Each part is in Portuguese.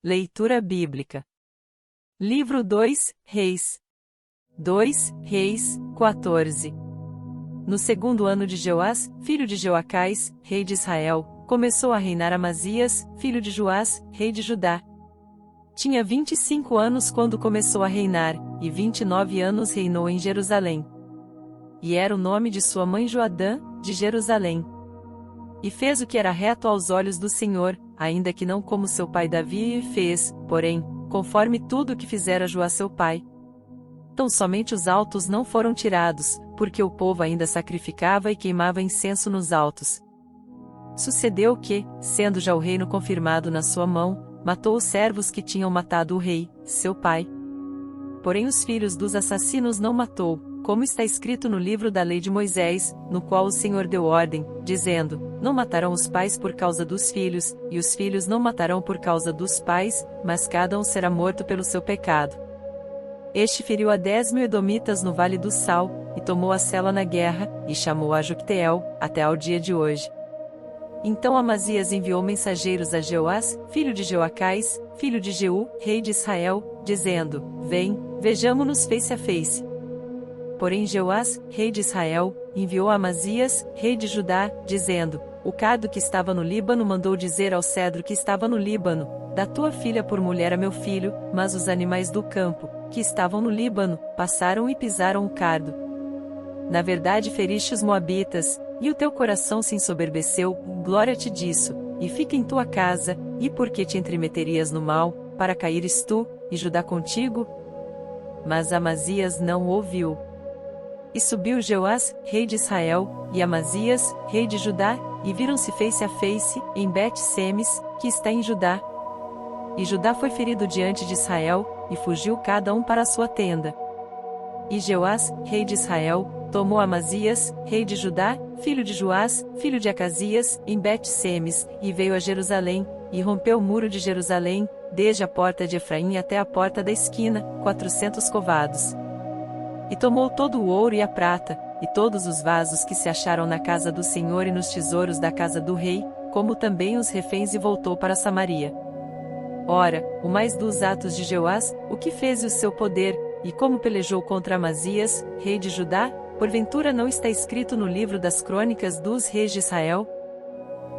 Leitura bíblica. Livro 2, Reis. 2 Reis, 14. No segundo ano de Jeoás, filho de Jeoacás, rei de Israel, começou a reinar Amazias, filho de Joás, rei de Judá. Tinha 25 anos quando começou a reinar, e 29 anos reinou em Jerusalém. E era o nome de sua mãe Joadã, de Jerusalém. E fez o que era reto aos olhos do Senhor, ainda que não como seu pai Davi fez, porém, conforme tudo o que fizera Joás seu pai. Tão somente os altos não foram tirados, porque o povo ainda sacrificava e queimava incenso nos altos. Sucedeu que, sendo já o reino confirmado na sua mão, matou os servos que tinham matado o rei, seu pai. Porém os filhos dos assassinos não matou, como está escrito no livro da lei de Moisés, no qual o Senhor deu ordem, dizendo: não matarão os pais por causa dos filhos, e os filhos não matarão por causa dos pais, mas cada um será morto pelo seu pecado. Este feriu a 10.000 edomitas no Vale do Sal, e tomou a Sela na guerra, e chamou a Jocteel, até ao dia de hoje. Então Amazias enviou mensageiros a Jeoás, filho de Jeoacás, filho de Jeú, rei de Israel, dizendo: vem, vejamo-nos face a face. Porém Jeoás, rei de Israel, enviou a Amazias, rei de Judá, dizendo: o cardo que estava no Líbano mandou dizer ao cedro que estava no Líbano: dá tua filha por mulher a meu filho, mas os animais do campo, que estavam no Líbano, passaram e pisaram o cardo. Na verdade feriste os moabitas, e o teu coração se ensoberbeceu, glória-te disso, e fica em tua casa, e por que te entremeterias no mal, para caíres tu, e Judá contigo? Mas Amazias não ouviu. E subiu Jeoás, rei de Israel, e Amazias, rei de Judá, e viram-se face a face, em Bet-Semes, que está em Judá. E Judá foi ferido diante de Israel, e fugiu cada um para a sua tenda. E Jeoás, rei de Israel, tomou Amazias, rei de Judá, filho de Joás, filho de Acasias, em Bet-Semes, e veio a Jerusalém, e rompeu o muro de Jerusalém, desde a porta de Efraim até a porta da esquina, 400 covados. E tomou todo o ouro e a prata, e todos os vasos que se acharam na casa do Senhor e nos tesouros da casa do rei, como também os reféns, e voltou para Samaria. Ora, o mais dos atos de Jeoás, o que fez e o seu poder, e como pelejou contra Amazias, rei de Judá, porventura não está escrito no livro das crônicas dos reis de Israel?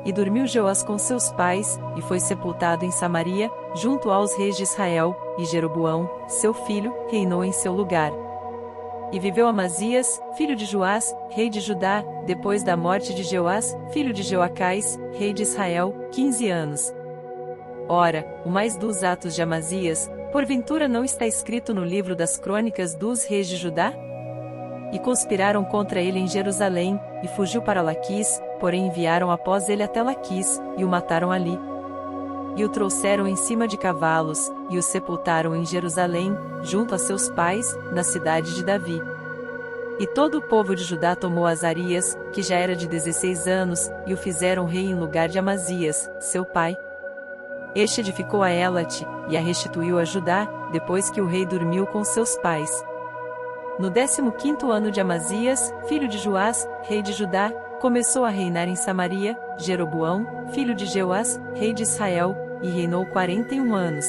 E dormiu Jeoás com seus pais, e foi sepultado em Samaria, junto aos reis de Israel, e Jeroboão, seu filho, reinou em seu lugar. E viveu Amazias, filho de Joás, rei de Judá, depois da morte de Jeoás, filho de Jeoacás, rei de Israel, 15 anos. Ora, o mais dos atos de Amazias, porventura não está escrito no livro das crônicas dos reis de Judá? E conspiraram contra ele em Jerusalém, e fugiu para Laquis, porém enviaram após ele até Laquis, e o mataram ali. E o trouxeram em cima de cavalos, e o sepultaram em Jerusalém, junto a seus pais, na cidade de Davi. E todo o povo de Judá tomou Azarias, que já era de 16 anos, e o fizeram rei em lugar de Amazias, seu pai. Este edificou a Elate, e a restituiu a Judá, depois que o rei dormiu com seus pais. No 15º ano de Amazias, filho de Joás, rei de Judá, começou a reinar em Samaria, Jeroboão, filho de Jeoás, rei de Israel, e reinou 41 anos.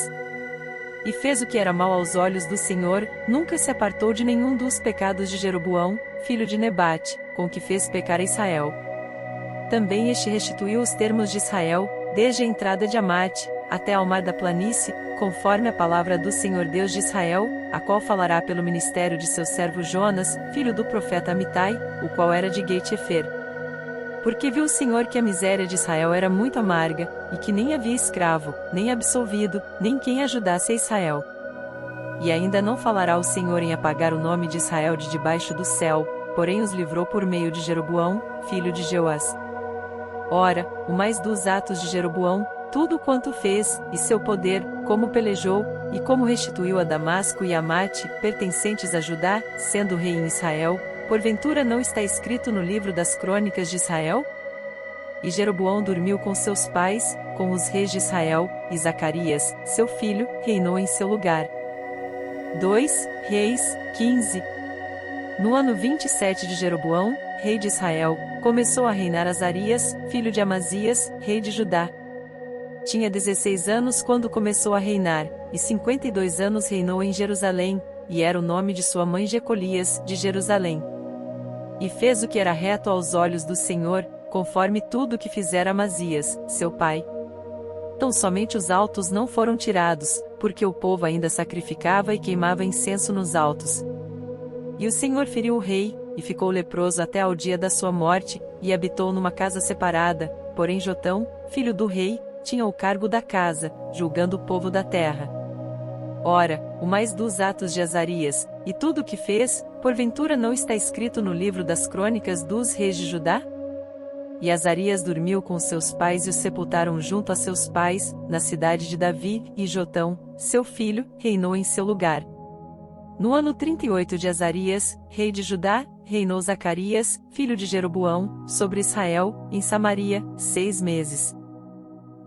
E fez o que era mal aos olhos do Senhor, nunca se apartou de nenhum dos pecados de Jeroboão, filho de Nebate, com que fez pecar a Israel. Também este restituiu os termos de Israel, desde a entrada de Amate, até ao mar da planície, conforme a palavra do Senhor Deus de Israel, a qual falará pelo ministério de seu servo Jonas, filho do profeta Amitai, o qual era de Gat-Hefer. Porque viu o Senhor que a miséria de Israel era muito amarga, e que nem havia escravo, nem absolvido, nem quem ajudasse a Israel. E ainda não falará o Senhor em apagar o nome de Israel de debaixo do céu, porém os livrou por meio de Jeroboão, filho de Jeoás. Ora, o mais dos atos de Jeroboão, tudo quanto fez, e seu poder, como pelejou, e como restituiu a Damasco e a Amate, pertencentes a Judá, sendo rei em Israel, porventura não está escrito no livro das crônicas de Israel? E Jeroboão dormiu com seus pais, com os reis de Israel, e Zacarias, seu filho, reinou em seu lugar. 2 Reis, 15. No ano 27 de Jeroboão, rei de Israel, começou a reinar Azarias, filho de Amazias, rei de Judá. tinha 16 anos quando começou a reinar, e 52 anos reinou em Jerusalém, e era o nome de sua mãe Jecolias, de Jerusalém. E fez o que era reto aos olhos do Senhor, conforme tudo o que fizera Amazias, seu pai. Tão somente os altos não foram tirados, porque o povo ainda sacrificava e queimava incenso nos altos. E o Senhor feriu o rei, e ficou leproso até ao dia da sua morte, e habitou numa casa separada, porém Jotão, filho do rei, tinha o cargo da casa, julgando o povo da terra. Ora, o mais dos atos de Azarias, e tudo o que fez, porventura não está escrito no livro das crônicas dos reis de Judá? E Azarias dormiu com seus pais e os sepultaram junto a seus pais, na cidade de Davi, e Jotão, seu filho, reinou em seu lugar. No ano 38 de Azarias, rei de Judá, reinou Zacarias, filho de Jeroboão, sobre Israel, em Samaria, 6 meses.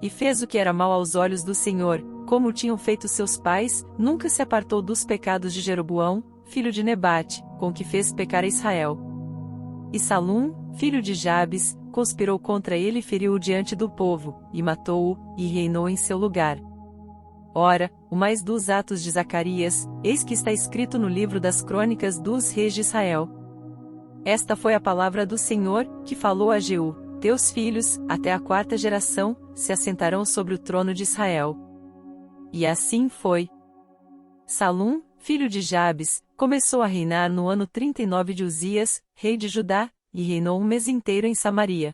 E fez o que era mal aos olhos do Senhor, como tinham feito seus pais, nunca se apartou dos pecados de Jeroboão, filho de Nebate, com que fez pecar a Israel. E Salum, filho de Jabes, conspirou contra ele e feriu-o diante do povo, e matou-o, e reinou em seu lugar. Ora, o mais dos atos de Zacarias, eis que está escrito no livro das crônicas dos reis de Israel. Esta foi a palavra do Senhor, que falou a Jeú: teus filhos, até a 4ª geração, se assentarão sobre o trono de Israel. E assim foi. Salum, filho de Jabes, começou a reinar no ano 39 de Uzias, rei de Judá, e reinou um mês inteiro em Samaria.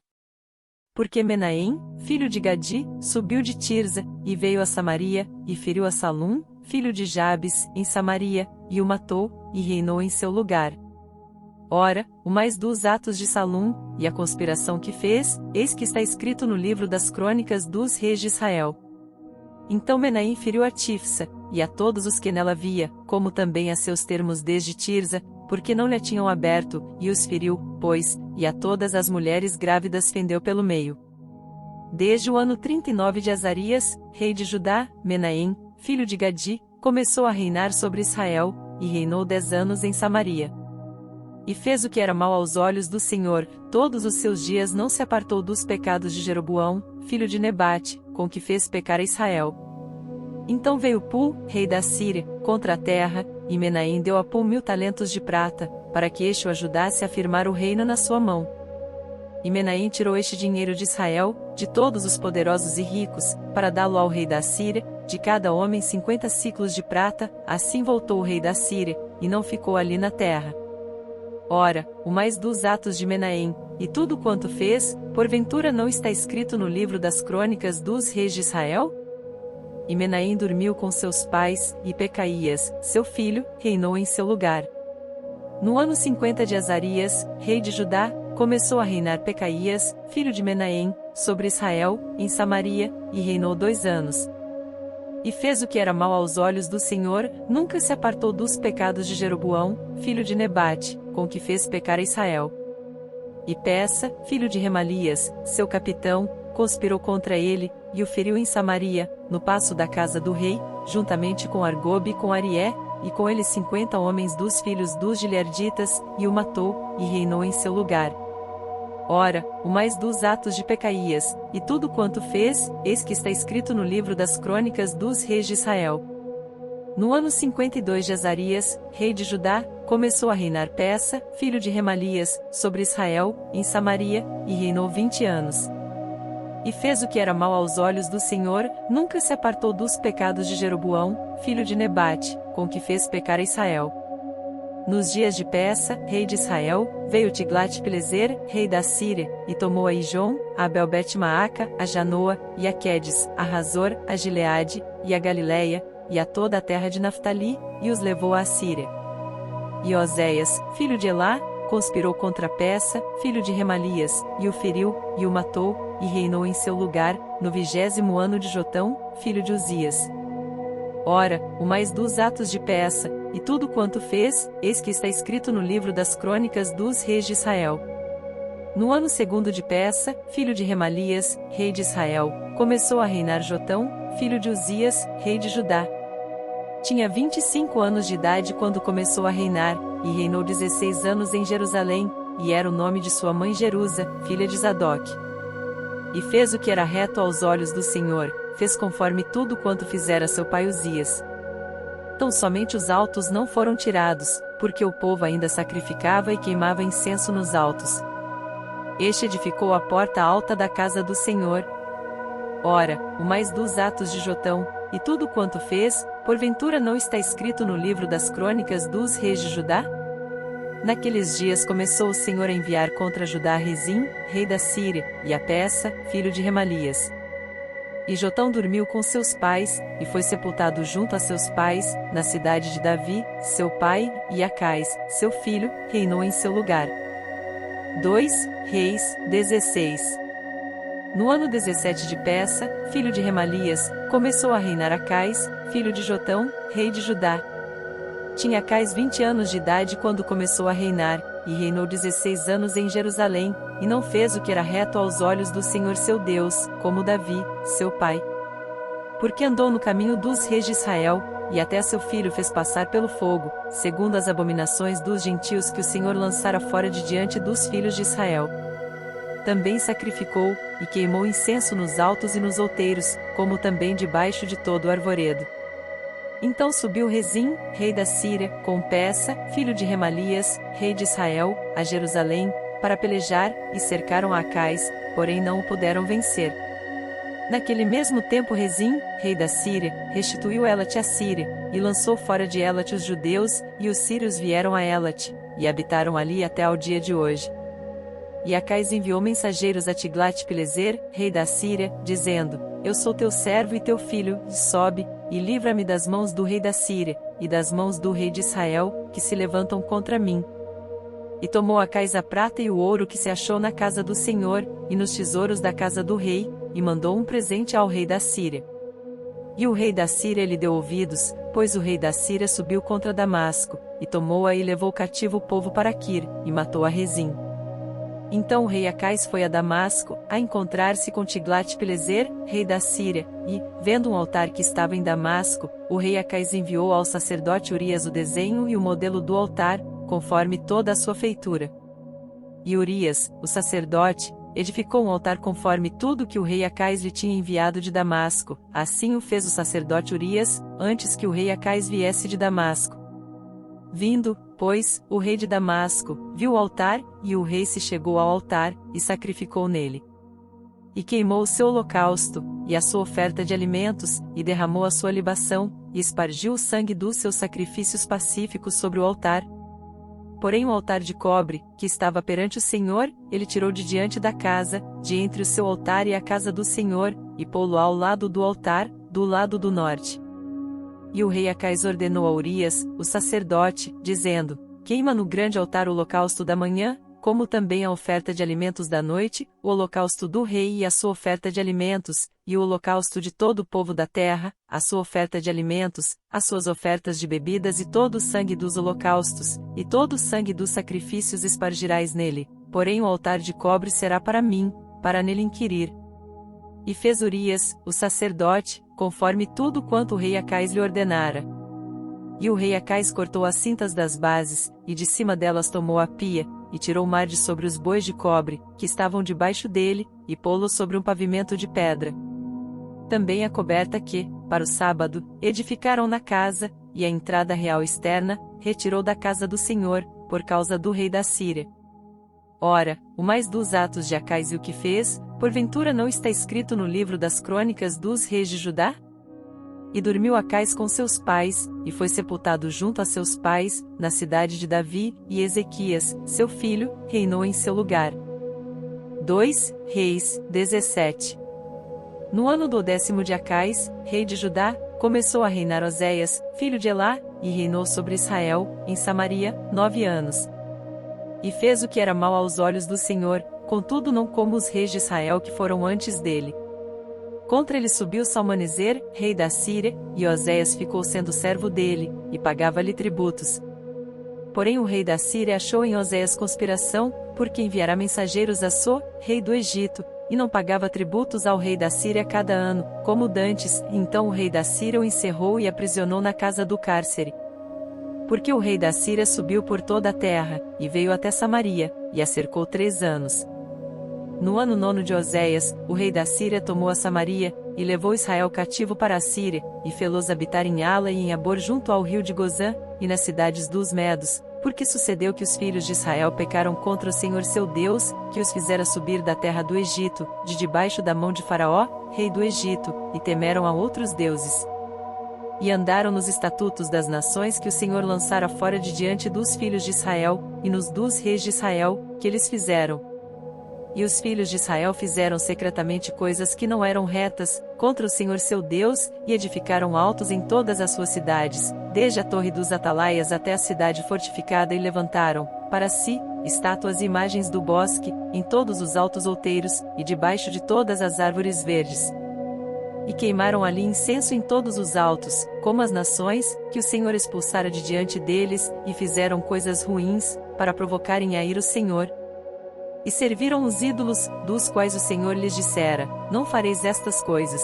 Porque Menahem, filho de Gadi, subiu de Tirza, e veio a Samaria, e feriu a Salum, filho de Jabes, em Samaria, e o matou, e reinou em seu lugar. Ora, o mais dos atos de Salum, e a conspiração que fez, eis que está escrito no livro das crônicas dos reis de Israel. Então Menahem feriu a Tifsa, e a todos os que nela havia, como também a seus termos desde Tirza, porque não lhe tinham aberto, e os feriu, pois, e a todas as mulheres grávidas fendeu pelo meio. Desde o ano 39 de Azarias, rei de Judá, Menahem, filho de Gadi, começou a reinar sobre Israel, e reinou 10 anos em Samaria. E fez o que era mal aos olhos do Senhor, todos os seus dias não se apartou dos pecados de Jeroboão, filho de Nebate, com que fez pecar a Israel. Então veio Pul, rei da Síria, contra a terra, e Menahem deu a Pul 1000 talentos de prata, para que este o ajudasse a firmar o reino na sua mão. E Menahem tirou este dinheiro de Israel, de todos os poderosos e ricos, para dá-lo ao rei da Síria, de cada homem 50 siclos de prata, assim voltou o rei da Síria, e não ficou ali na terra. Ora, o mais dos atos de Menahem, e tudo quanto fez, porventura não está escrito no livro das crônicas dos reis de Israel? E Menahem dormiu com seus pais, e Pecaías, seu filho, reinou em seu lugar. No ano 50 de Azarias, rei de Judá, começou a reinar Pecaías, filho de Menahem, sobre Israel, em Samaria, e reinou 2 anos. E fez o que era mal aos olhos do Senhor, nunca se apartou dos pecados de Jeroboão, filho de Nebate, com que fez pecar a Israel. E Peça, filho de Remalias, seu capitão, conspirou contra ele, e o feriu em Samaria, no paço da casa do rei, juntamente com Argobe e com Arié, e com ele 50 homens dos filhos dos Gileaditas, e o matou, e reinou em seu lugar. Ora, o mais dos atos de Pecaías, e tudo quanto fez, eis que está escrito no livro das crônicas dos reis de Israel. No ano 52 de Azarias, rei de Judá, começou a reinar Peça, filho de Remalias, sobre Israel, em Samaria, e reinou 20 anos. E fez o que era mal aos olhos do Senhor, nunca se apartou dos pecados de Jeroboão, filho de Nebate, com que fez pecar a Israel. Nos dias de Peça, rei de Israel, veio Tiglat-Pileser, rei da Síria, e tomou a Ijon, a Abel-Bet-Maaca, a Janoa, e a Quedes, a Razor, a Gileade, e a Galileia, e a toda a terra de Naftali, e os levou à Síria. E Oséias, filho de Elá, conspirou contra Peça, filho de Remalias, e o feriu, e o matou, e reinou em seu lugar, no 20º ano de Jotão, filho de Uzias. Ora, o mais dos atos de Peça, e tudo quanto fez, eis que está escrito no livro das crônicas dos reis de Israel. No ano 2º de Peça, filho de Remalias, rei de Israel, começou a reinar Jotão, filho de Uzias, rei de Judá. Tinha 25 anos de idade quando começou a reinar, e reinou 16 anos em Jerusalém, e era o nome de sua mãe Jerusa, filha de Zadok. E fez o que era reto aos olhos do Senhor, fez conforme tudo quanto fizera seu pai Uzias. Tão somente os altos não foram tirados, porque o povo ainda sacrificava e queimava incenso nos altos. Este edificou a porta alta da casa do Senhor. Ora, o mais dos atos de Jotão, e tudo quanto fez, porventura não está escrito no livro das crônicas dos reis de Judá? Naqueles dias começou o Senhor a enviar contra Judá Rezim, rei da Síria, e a Peça, filho de Remalias. E Jotão dormiu com seus pais, e foi sepultado junto a seus pais, na cidade de Davi, seu pai, e Acais, seu filho, reinou em seu lugar. 2 Reis 16. No ano 17 de Peça, filho de Remalias, começou a reinar Acais, filho de Jotão, rei de Judá. Tinha Acais 20 anos de idade quando começou a reinar, e reinou 16 anos em Jerusalém, e não fez o que era reto aos olhos do Senhor seu Deus, como Davi, seu pai. Porque andou no caminho dos reis de Israel, e até seu filho fez passar pelo fogo, segundo as abominações dos gentios que o Senhor lançara fora de diante dos filhos de Israel. Também sacrificou, e queimou incenso nos altos e nos outeiros, como também debaixo de todo o arvoredo. Então subiu Rezim, rei da Síria, com Peça, filho de Remalias, rei de Israel, a Jerusalém, para pelejar, e cercaram Acais, porém não o puderam vencer. Naquele mesmo tempo Rezim, rei da Síria, restituiu Elate à Síria, e lançou fora de Elate os judeus, e os sírios vieram a Elate, e habitaram ali até ao dia de hoje. E Acais enviou mensageiros a Tiglat-Pileser, rei da Síria, dizendo: Eu sou teu servo e teu filho, sobe, e livra-me das mãos do rei da Síria, e das mãos do rei de Israel, que se levantam contra mim. E tomou Acais a prata e o ouro que se achou na casa do Senhor, e nos tesouros da casa do rei, e mandou um presente ao rei da Síria. E o rei da Síria lhe deu ouvidos, pois o rei da Síria subiu contra Damasco, e tomou-a e levou cativo o povo para Quir, e matou a Rezim. Então o rei Acais foi a Damasco, a encontrar-se com Tiglat-Pileser, rei da Síria, e, vendo um altar que estava em Damasco, o rei Acais enviou ao sacerdote Urias o desenho e o modelo do altar, conforme toda a sua feitura. E Urias, o sacerdote, edificou um altar conforme tudo que o rei Acais lhe tinha enviado de Damasco, assim o fez o sacerdote Urias, antes que o rei Acais viesse de Damasco. Vindo, pois, o rei de Damasco, viu o altar, e o rei se chegou ao altar, e sacrificou nele. E queimou o seu holocausto, e a sua oferta de alimentos, e derramou a sua libação, e espargiu o sangue dos seus sacrifícios pacíficos sobre o altar. Porém o altar de cobre, que estava perante o Senhor, ele tirou de diante da casa, de entre o seu altar e a casa do Senhor, e pô-lo ao lado do altar, do lado do norte. E o rei Acais ordenou a Urias, o sacerdote, dizendo: Queima no grande altar o holocausto da manhã, como também a oferta de alimentos da noite, o holocausto do rei e a sua oferta de alimentos, e o holocausto de todo o povo da terra, a sua oferta de alimentos, as suas ofertas de bebidas e todo o sangue dos holocaustos, e todo o sangue dos sacrifícios espargirás nele, porém o altar de cobre será para mim, para nele inquirir. E fez Urias, o sacerdote, conforme tudo quanto o rei Acais lhe ordenara. E o rei Acais cortou as cintas das bases, e de cima delas tomou a pia, e tirou o mar de sobre os bois de cobre, que estavam debaixo dele, e pô-los sobre um pavimento de pedra. Também a coberta que, para o sábado, edificaram na casa, e a entrada real externa, retirou da casa do Senhor, por causa do rei da Síria. Ora, o mais dos atos de Acais e o que fez, porventura não está escrito no livro das crônicas dos reis de Judá? E dormiu Acais com seus pais, e foi sepultado junto a seus pais, na cidade de Davi, e Ezequias, seu filho, reinou em seu lugar. 2 Reis 17. No ano do 10º de Acais, rei de Judá, começou a reinar Oséias, filho de Elá, e reinou sobre Israel, em Samaria, 9 anos. E fez o que era mal aos olhos do Senhor, contudo não como os reis de Israel que foram antes dele. Contra ele subiu Salmaneser, rei da Síria, e Oséias ficou sendo servo dele, e pagava-lhe tributos. Porém o rei da Síria achou em Oséias conspiração, porque enviara mensageiros a So, rei do Egito, e não pagava tributos ao rei da Síria cada ano, como dantes, então o rei da Síria o encerrou e aprisionou na casa do cárcere. Porque o rei da Síria subiu por toda a terra, e veio até Samaria, e a cercou 3 anos. No ano 9 de Oséias, o rei da Síria tomou a Samaria, e levou Israel cativo para a Síria, e fê-los habitar em Ala e em Abor junto ao rio de Gozã, e nas cidades dos Medos, porque sucedeu que os filhos de Israel pecaram contra o Senhor seu Deus, que os fizera subir da terra do Egito, de debaixo da mão de Faraó, rei do Egito, e temeram a outros deuses. E andaram nos estatutos das nações que o Senhor lançara fora de diante dos filhos de Israel, e nos dos reis de Israel, que eles fizeram. E os filhos de Israel fizeram secretamente coisas que não eram retas, contra o Senhor seu Deus, e edificaram altos em todas as suas cidades, desde a torre dos atalaias até a cidade fortificada, e levantaram, para si, estátuas e imagens do bosque, em todos os altos outeiros, e debaixo de todas as árvores verdes. E queimaram ali incenso em todos os altos, como as nações, que o Senhor expulsara de diante deles, e fizeram coisas ruins, para provocarem a ira o Senhor. E serviram os ídolos, dos quais o Senhor lhes dissera: não fareis estas coisas.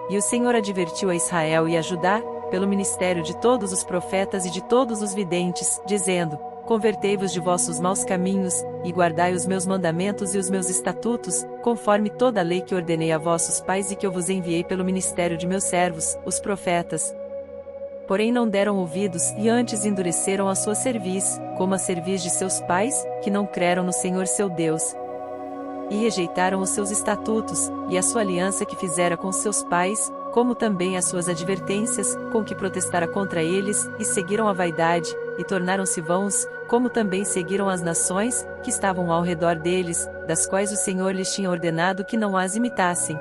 E o Senhor advertiu a Israel e a Judá, pelo ministério de todos os profetas e de todos os videntes, dizendo: convertei-vos de vossos maus caminhos, e guardai os meus mandamentos e os meus estatutos, conforme toda a lei que ordenei a vossos pais e que eu vos enviei pelo ministério de meus servos, os profetas. Porém não deram ouvidos, e antes endureceram a sua cerviz, como a cerviz de seus pais, que não creram no Senhor seu Deus. E rejeitaram os seus estatutos, e a sua aliança que fizera com seus pais, como também as suas advertências, com que protestara contra eles, e seguiram a vaidade, e tornaram-se vãos, como também seguiram as nações, que estavam ao redor deles, das quais o Senhor lhes tinha ordenado que não as imitassem.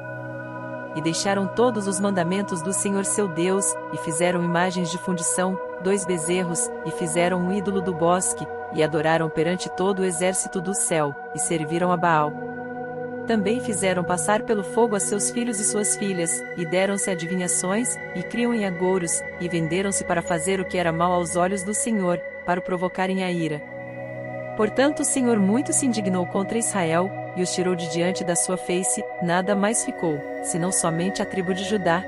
E deixaram todos os mandamentos do Senhor seu Deus, e fizeram imagens de fundição, 2 bezerros, e fizeram um ídolo do bosque, e adoraram perante todo o exército do céu, e serviram a Baal. Também fizeram passar pelo fogo a seus filhos e suas filhas, e deram-se adivinhações, e criam em agouros, e venderam-se para fazer o que era mal aos olhos do Senhor, para o provocarem a ira. Portanto o Senhor muito se indignou contra Israel, e os tirou de diante da sua face, nada mais ficou, senão somente a tribo de Judá.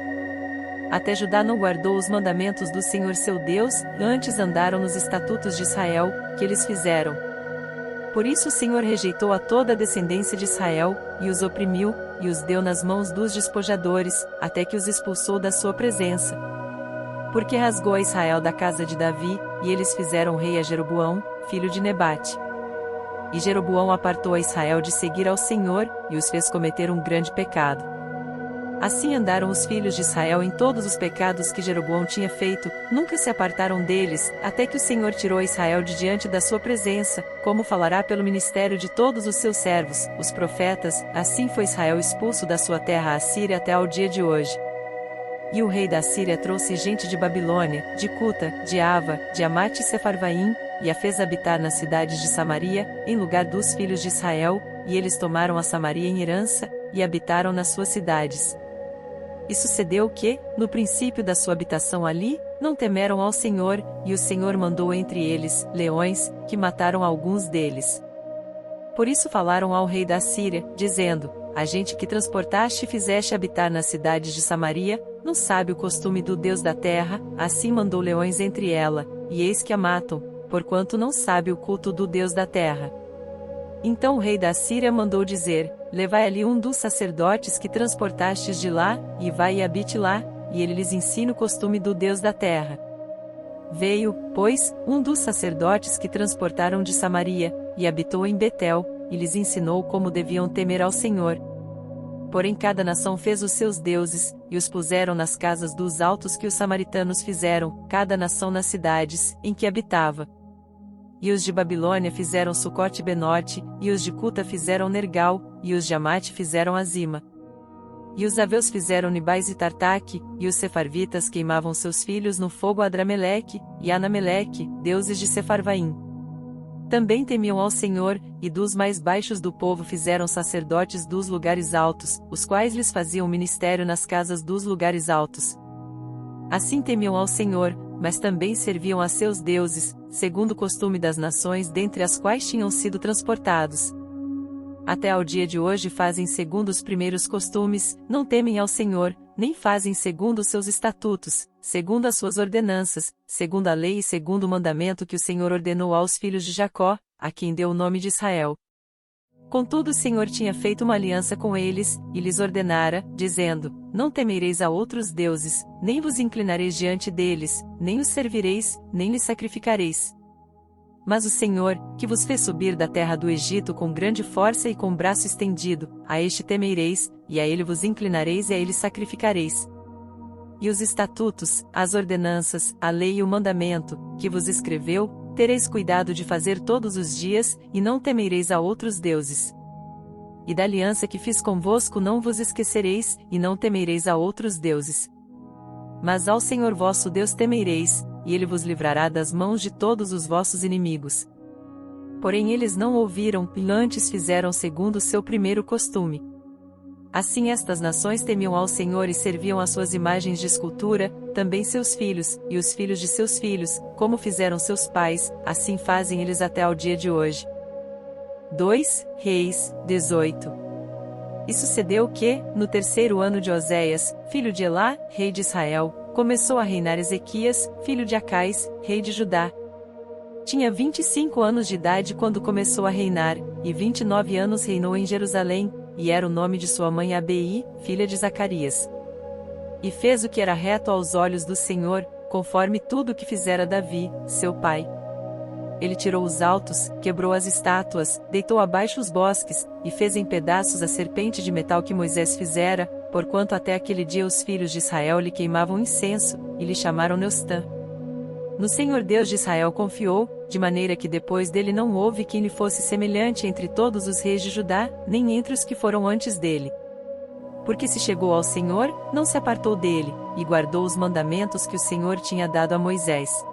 Até Judá não guardou os mandamentos do Senhor seu Deus, antes andaram nos estatutos de Israel, que eles fizeram. Por isso o Senhor rejeitou a toda a descendência de Israel, e os oprimiu, e os deu nas mãos dos despojadores, até que os expulsou da sua presença. Porque rasgou a Israel da casa de Davi, e eles fizeram rei a Jeroboão, filho de Nebate. E Jeroboão apartou a Israel de seguir ao Senhor, e os fez cometer um grande pecado. Assim andaram os filhos de Israel em todos os pecados que Jeroboão tinha feito, nunca se apartaram deles, até que o Senhor tirou a Israel de diante da sua presença, como falará pelo ministério de todos os seus servos, os profetas. Assim foi Israel expulso da sua terra a Síria até ao dia de hoje. E o rei da Síria trouxe gente de Babilônia, de Cuta, de Ava, de Amate e Sefarvaim, e a fez habitar nas cidades de Samaria, em lugar dos filhos de Israel, e eles tomaram a Samaria em herança, e habitaram nas suas cidades. E sucedeu que, no princípio da sua habitação ali, não temeram ao Senhor, e o Senhor mandou entre eles leões, que mataram alguns deles. Por isso falaram ao rei da Síria, dizendo: a gente que transportaste e fizeste habitar nas cidades de Samaria, não sabe o costume do Deus da terra, assim mandou leões entre ela, e eis que a matam, porquanto não sabe o culto do Deus da terra. Então o rei da Síria mandou dizer: levai ali um dos sacerdotes que transportastes de lá, e vai e habite lá, e ele lhes ensina o costume do Deus da terra. Veio, pois, um dos sacerdotes que transportaram de Samaria, e habitou em Betel, e lhes ensinou como deviam temer ao Senhor. Porém cada nação fez os seus deuses, e os puseram nas casas dos altos que os samaritanos fizeram, cada nação nas cidades, em que habitava. E os de Babilônia fizeram Sucote-Benote, e os de Cuta fizeram Nergal, e os de Amate fizeram Azima. E os aveus fizeram Nibais e Tartaque, e os sefarvitas queimavam seus filhos no fogo Adrameleque, e Anameleque, deuses de Sefarvaim. Também temiam ao Senhor, e dos mais baixos do povo fizeram sacerdotes dos lugares altos, os quais lhes faziam ministério nas casas dos lugares altos. Assim temiam ao Senhor, mas também serviam a seus deuses, segundo o costume das nações dentre as quais tinham sido transportados. Até ao dia de hoje fazem segundo os primeiros costumes, não temem ao Senhor, nem fazem segundo os seus estatutos, segundo as suas ordenanças, segundo a lei e segundo o mandamento que o Senhor ordenou aos filhos de Jacó, a quem deu o nome de Israel. Contudo o Senhor tinha feito uma aliança com eles, e lhes ordenara, dizendo: Não temereis a outros deuses, nem vos inclinareis diante deles, nem os servireis, nem lhes sacrificareis. Mas o Senhor, que vos fez subir da terra do Egito com grande força e com braço estendido, a este temereis, e a ele vos inclinareis e a ele sacrificareis. E os estatutos, as ordenanças, a lei e o mandamento, que vos escreveu, tereis cuidado de fazer todos os dias, e não temereis a outros deuses. E da aliança que fiz convosco não vos esquecereis, e não temereis a outros deuses. Mas ao Senhor vosso Deus temereis, e ele vos livrará das mãos de todos os vossos inimigos. Porém eles não ouviram, e antes fizeram segundo o seu primeiro costume. Assim estas nações temiam ao Senhor e serviam às suas imagens de escultura, também seus filhos, e os filhos de seus filhos, como fizeram seus pais, assim fazem eles até ao dia de hoje. 2 Reis 18. E sucedeu que, no terceiro ano de Oséias, filho de Elá, rei de Israel, começou a reinar Ezequias, filho de Acais, rei de Judá. Tinha 25 anos de idade quando começou a reinar, e 29 anos reinou em Jerusalém, e era o nome de sua mãe Abi, filha de Zacarias. E fez o que era reto aos olhos do Senhor, conforme tudo o que fizera Davi, seu pai. Ele tirou os altos, quebrou as estátuas, deitou abaixo os bosques, e fez em pedaços a serpente de metal que Moisés fizera, porquanto até aquele dia os filhos de Israel lhe queimavam incenso, e lhe chamaram Neustã. No Senhor Deus de Israel confiou, de maneira que depois dele não houve quem lhe fosse semelhante entre todos os reis de Judá, nem entre os que foram antes dele. Porque se chegou ao Senhor, não se apartou dele, e guardou os mandamentos que o Senhor tinha dado a Moisés.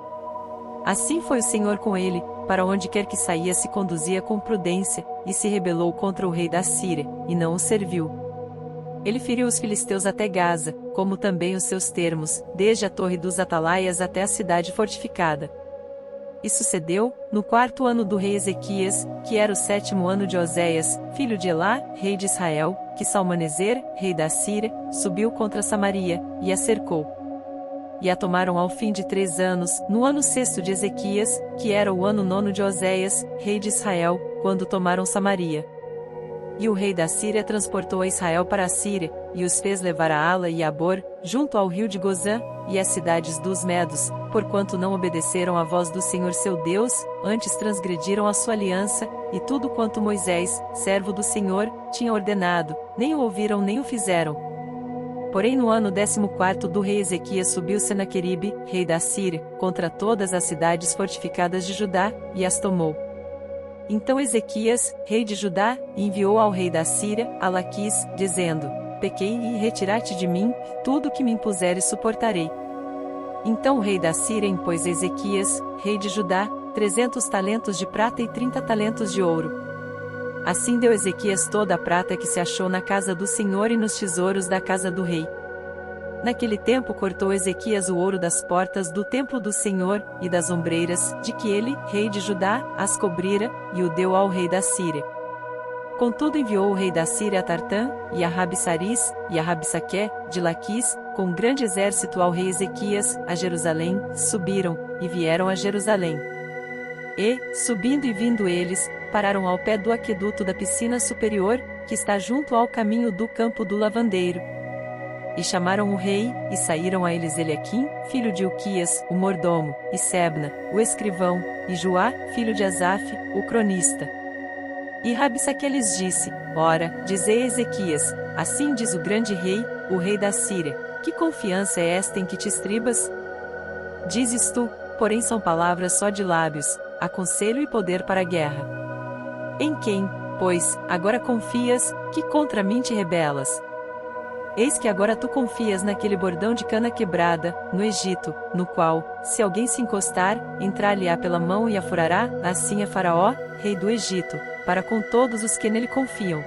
Assim foi o Senhor com ele, para onde quer que saía se conduzia com prudência, e se rebelou contra o rei da Síria, e não o serviu. Ele feriu os filisteus até Gaza, como também os seus termos, desde a torre dos Atalaias até a cidade fortificada. E sucedeu, no quarto ano do rei Ezequias, que era o sétimo ano de Oséias, filho de Elá, rei de Israel, que Salmaneser, rei da Síria, subiu contra Samaria, e a cercou. E a tomaram ao fim de 3 anos, no ano sexto de Ezequias, que era o ano nono de Oséias, rei de Israel, quando tomaram Samaria. E o rei da Síria transportou a Israel para a Síria, e os fez levar a Ala e a Bor, junto ao rio de Gozã, e às cidades dos Medos, porquanto não obedeceram à voz do Senhor seu Deus, antes transgrediram a sua aliança, e tudo quanto Moisés, servo do Senhor, tinha ordenado, nem o ouviram nem o fizeram. Porém no ano 14º do rei Ezequias subiu Senaqueribe, rei da Síria, contra todas as cidades fortificadas de Judá, e as tomou. Então Ezequias, rei de Judá, enviou ao rei da Síria, a Laquis, dizendo: Pequei e retirate de mim, tudo o que me impuseres suportarei. Então o rei da Síria impôs a Ezequias, rei de Judá, 300 talentos de prata e 30 talentos de ouro. Assim deu Ezequias toda a prata que se achou na casa do Senhor e nos tesouros da casa do rei. Naquele tempo cortou Ezequias o ouro das portas do templo do Senhor, e das ombreiras, de que ele, rei de Judá, as cobrira, e o deu ao rei da Síria. Contudo enviou o rei da Síria a Tartã, e a Rabsaris, e a Rabsaqué, de Laquis, com um grande exército ao rei Ezequias, a Jerusalém, subiram, e vieram a Jerusalém. E, subindo e vindo eles, pararam ao pé do aqueduto da piscina superior, que está junto ao caminho do campo do lavandeiro. E chamaram o rei, e saíram a eles Eliaquim, filho de Uquias, o mordomo, e Sebna, o escrivão, e Joá, filho de Asaf, o cronista. E Rabsaque lhes disse: Ora, dizei a Ezequias, assim diz o grande rei, o rei da Síria, que confiança é esta em que te estribas? Dizes tu, porém são palavras só de lábios, aconselho e poder para a guerra. Em quem, pois, agora confias, que contra mim te rebelas? Eis que agora tu confias naquele bordão de cana quebrada, no Egito, no qual, se alguém se encostar, entrar-lhe-á pela mão e a furará, assim é Faraó, rei do Egito, para com todos os que nele confiam.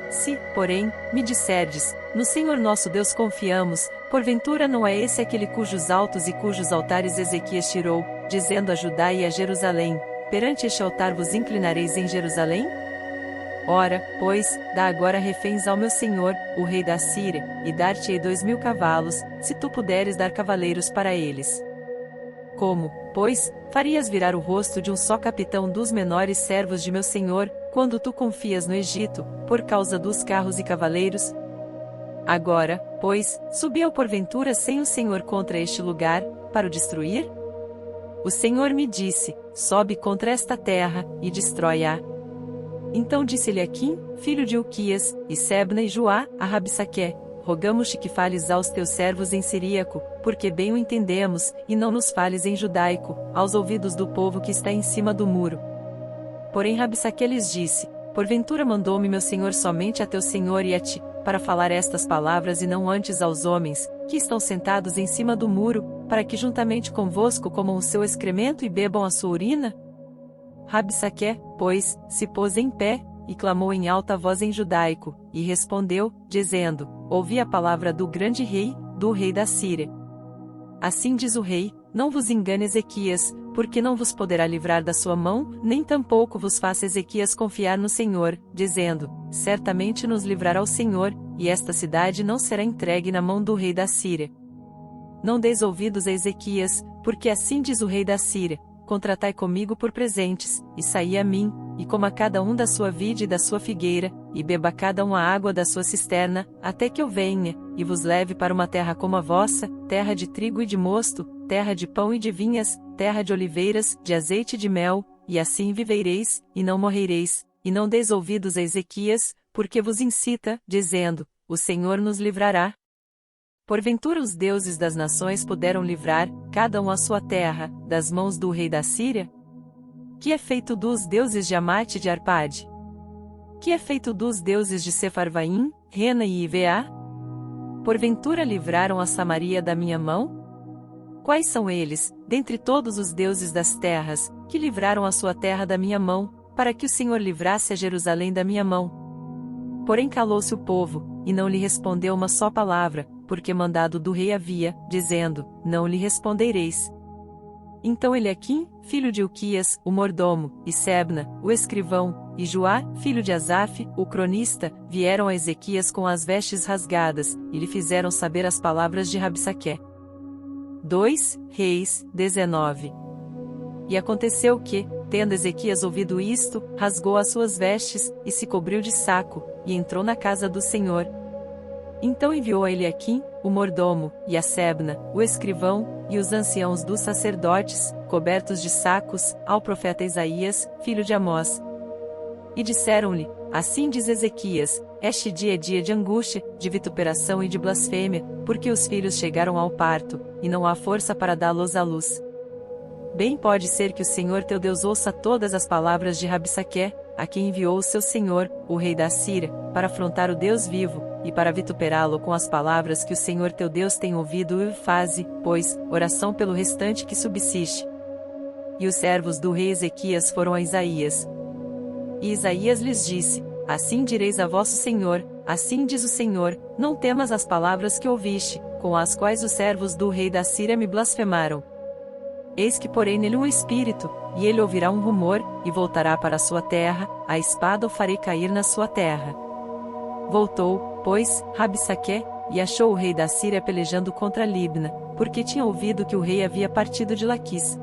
Se, porém, me disserdes, no Senhor nosso Deus confiamos, porventura não é esse aquele cujos altos e cujos altares Ezequias tirou, dizendo a Judá e a Jerusalém: perante este altar vos inclinareis em Jerusalém? Ora, pois, dá agora reféns ao meu senhor, o rei da Síria, e dar-te-ei 2000 cavalos, se tu puderes dar cavaleiros para eles. Como, pois, farias virar o rosto de um só capitão dos menores servos de meu senhor, quando tu confias no Egito, por causa dos carros e cavaleiros? Agora, pois, subiu porventura sem o Senhor contra este lugar, para o destruir? O Senhor me disse, sobe contra esta terra, e destrói-a. Então disse-lhe Aquim, filho de Uquias, e Sebna e Joá, a Rabsaque, rogamos-te que fales aos teus servos em siríaco, porque bem o entendemos, e não nos fales em judaico, aos ouvidos do povo que está em cima do muro. Porém Rabsaque lhes disse, porventura mandou-me meu senhor somente a teu senhor e a ti, para falar estas palavras e não antes aos homens, que estão sentados em cima do muro, para que juntamente convosco comam o seu excremento e bebam a sua urina? Rabsaque, pois, se pôs em pé, e clamou em alta voz em judaico, e respondeu, dizendo, ouvi a palavra do grande rei, do rei da Síria. Assim diz o rei, não vos engane Ezequias, porque não vos poderá livrar da sua mão, nem tampouco vos faça Ezequias confiar no Senhor, dizendo, certamente nos livrará o Senhor, e esta cidade não será entregue na mão do rei da Síria. Não deis ouvidos a Ezequias, porque assim diz o rei da Síria, contratai comigo por presentes, e saí a mim, e coma cada um da sua vide e da sua figueira, e beba cada um a água da sua cisterna, até que eu venha, e vos leve para uma terra como a vossa, terra de trigo e de mosto, terra de pão e de vinhas, terra de oliveiras, de azeite e de mel, e assim vivereis, e não morrereis, e não deis ouvidos a Ezequias, porque vos incita, dizendo, o Senhor nos livrará. Porventura os deuses das nações puderam livrar, cada um a sua terra, das mãos do rei da Síria? Que é feito dos deuses de Amate e de Arpade? Que é feito dos deuses de Sefarvaim, Rena e Iveá? Porventura livraram a Samaria da minha mão? Quais são eles, dentre todos os deuses das terras, que livraram a sua terra da minha mão, para que o Senhor livrasse a Jerusalém da minha mão? Porém calou-se o povo, e não lhe respondeu uma só palavra, porque mandado do rei havia, dizendo, não lhe respondereis. Então Eliaquim, filho de Uquias, o mordomo, e Sebna, o escrivão, e Joá, filho de Asaf, o cronista, vieram a Ezequias com as vestes rasgadas, e lhe fizeram saber as palavras de Rabsaque. 2 Reis 19. E aconteceu que, tendo Ezequias ouvido isto, rasgou as suas vestes, e se cobriu de saco, e entrou na casa do Senhor. Então enviou a Eliaquim, o mordomo, e a Sebna, o escrivão, e os anciãos dos sacerdotes, cobertos de sacos, ao profeta Isaías, filho de Amós. E disseram-lhe, assim diz Ezequias, este dia é dia de angústia, de vituperação e de blasfêmia, porque os filhos chegaram ao parto, e não há força para dá-los à luz. Bem pode ser que o Senhor teu Deus ouça todas as palavras de Rabsaque, a quem enviou o seu senhor, o rei da Síria, para afrontar o Deus vivo, e para vituperá-lo com as palavras que o Senhor teu Deus tem ouvido e faze, pois, oração pelo restante que subsiste. E os servos do rei Ezequias foram a Isaías. E Isaías lhes disse, assim direis a vosso Senhor, assim diz o Senhor, não temas as palavras que ouviste, com as quais os servos do rei da Síria me blasfemaram. Eis que porei nele um espírito, e ele ouvirá um rumor, e voltará para a sua terra, a espada o farei cair na sua terra. Voltou, pois, Rabsaque, e achou o rei da Síria pelejando contra Libna, porque tinha ouvido que o rei havia partido de Laquis.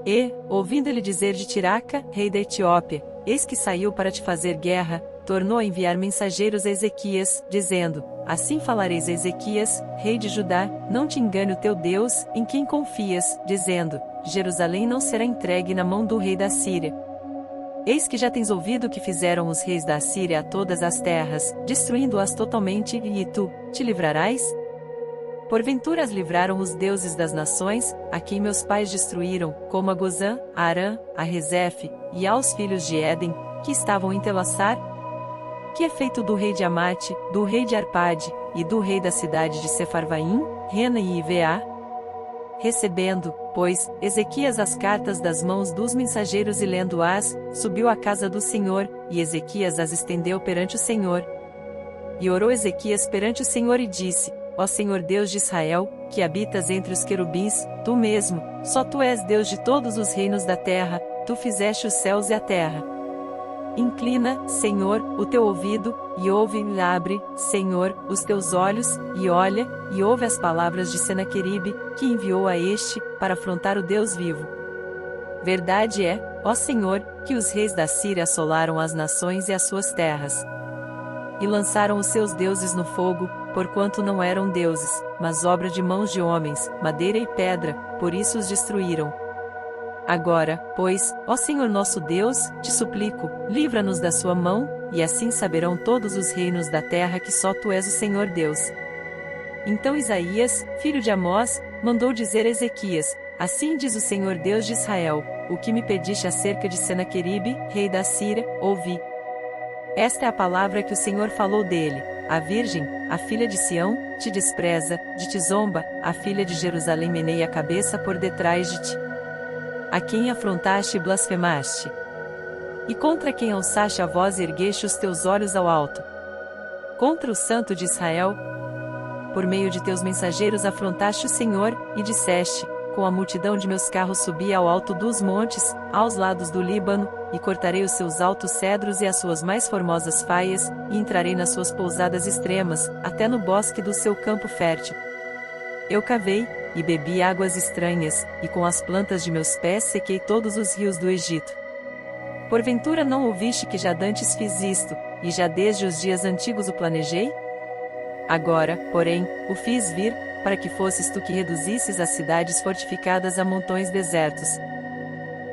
E, ouvindo ele dizer de Tiraca, rei da Etiópia, eis que saiu para te fazer guerra, tornou a enviar mensageiros a Ezequias, dizendo, assim falareis a Ezequias, rei de Judá, não te engane o teu Deus, em quem confias, dizendo, Jerusalém não será entregue na mão do rei da Síria. Eis que já tens ouvido o que fizeram os reis da Síria a todas as terras, destruindo-as totalmente, e tu, te livrarás? Porventura as livraram os deuses das nações, a quem meus pais destruíram, como a Gozã, a Arã, a Rezefe, e aos filhos de Éden, que estavam em Telassar? Que é feito do rei de Amate, do rei de Arpade, e do rei da cidade de Sefarvaim, Rena e Iveá? Recebendo, pois, Ezequias as cartas das mãos dos mensageiros e lendo-as, subiu à casa do Senhor, e Ezequias as estendeu perante o Senhor. E orou Ezequias perante o Senhor e disse, ó Senhor Deus de Israel, que habitas entre os querubins, tu mesmo, só tu és Deus de todos os reinos da terra, tu fizeste os céus e a terra. Inclina, Senhor, o teu ouvido, e ouve e abre, Senhor, os teus olhos, e olha, e ouve as palavras de Senaqueribe, que enviou a este, para afrontar o Deus vivo. Verdade é, ó Senhor, que os reis da Síria assolaram as nações e as suas terras. E lançaram os seus deuses no fogo, porquanto não eram deuses, mas obra de mãos de homens, madeira e pedra, por isso os destruíram. Agora, pois, ó Senhor nosso Deus, te suplico, livra-nos da sua mão, e assim saberão todos os reinos da terra que só tu és o Senhor Deus. Então Isaías, filho de Amós, mandou dizer a Ezequias: Assim diz o Senhor Deus de Israel, o que me pediste acerca de Senaqueribe, rei da Síria, ouvi. Esta é a palavra que o Senhor falou dele: a virgem, a filha de Sião, te despreza, de ti zomba, a filha de Jerusalém meneia a cabeça por detrás de ti. A quem afrontaste e blasfemaste? E contra quem alçaste a voz e ergueste os teus olhos ao alto? Contra o Santo de Israel? Por meio de teus mensageiros afrontaste o Senhor, e disseste: Com a multidão de meus carros subi ao alto dos montes, aos lados do Líbano, e cortarei os seus altos cedros e as suas mais formosas faias, e entrarei nas suas pousadas extremas, até no bosque do seu campo fértil. Eu cavei, e bebi águas estranhas, e com as plantas de meus pés sequei todos os rios do Egito. Porventura não ouviste que já dantes fiz isto, e já desde os dias antigos o planejei? Agora, porém, o fiz vir, para que fosses tu que reduzisses as cidades fortificadas a montões desertos.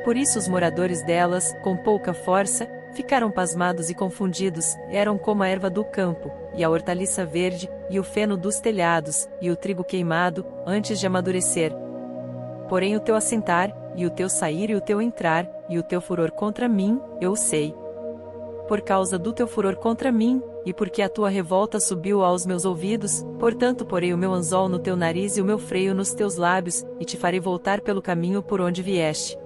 Por isso os moradores delas, com pouca força, ficaram pasmados e confundidos, eram como a erva do campo, e a hortaliça verde, e o feno dos telhados, e o trigo queimado, antes de amadurecer. Porém o teu assentar, e o teu sair e o teu entrar, e o teu furor contra mim, eu o sei. Por causa do teu furor contra mim, e porque a tua revolta subiu aos meus ouvidos, portanto porei o meu anzol no teu nariz e o meu freio nos teus lábios, e te farei voltar pelo caminho por onde vieste.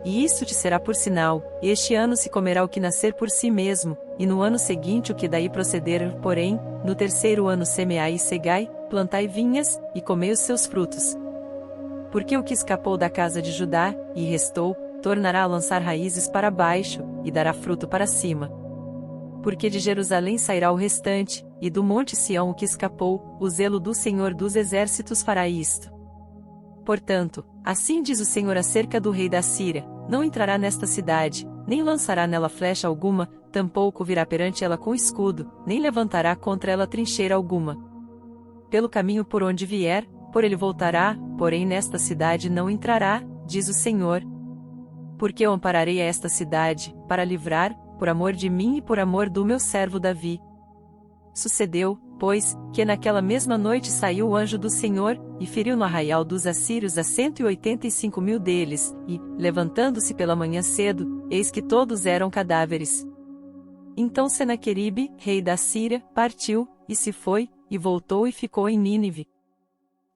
E isto te será por sinal: este ano se comerá o que nascer por si mesmo, e no ano seguinte o que daí proceder, porém, no terceiro ano semeai e cegai, plantai vinhas, e comei os seus frutos. Porque o que escapou da casa de Judá, e restou, tornará a lançar raízes para baixo, e dará fruto para cima. Porque de Jerusalém sairá o restante, e do monte Sião o que escapou, o zelo do Senhor dos exércitos fará isto. Portanto, assim diz o Senhor acerca do rei da Síria: não entrará nesta cidade, nem lançará nela flecha alguma, tampouco virá perante ela com escudo, nem levantará contra ela trincheira alguma. Pelo caminho por onde vier, por ele voltará, porém nesta cidade não entrará, diz o Senhor. Porque eu ampararei a esta cidade, para livrar, por amor de mim e por amor do meu servo Davi. Sucedeu, pois, que naquela mesma noite saiu o anjo do Senhor, e feriu no arraial dos assírios a 185.000 deles, e, levantando-se pela manhã cedo, eis que todos eram cadáveres. Então Senaqueribe, rei da Síria, partiu, e se foi, e voltou e ficou em Nínive.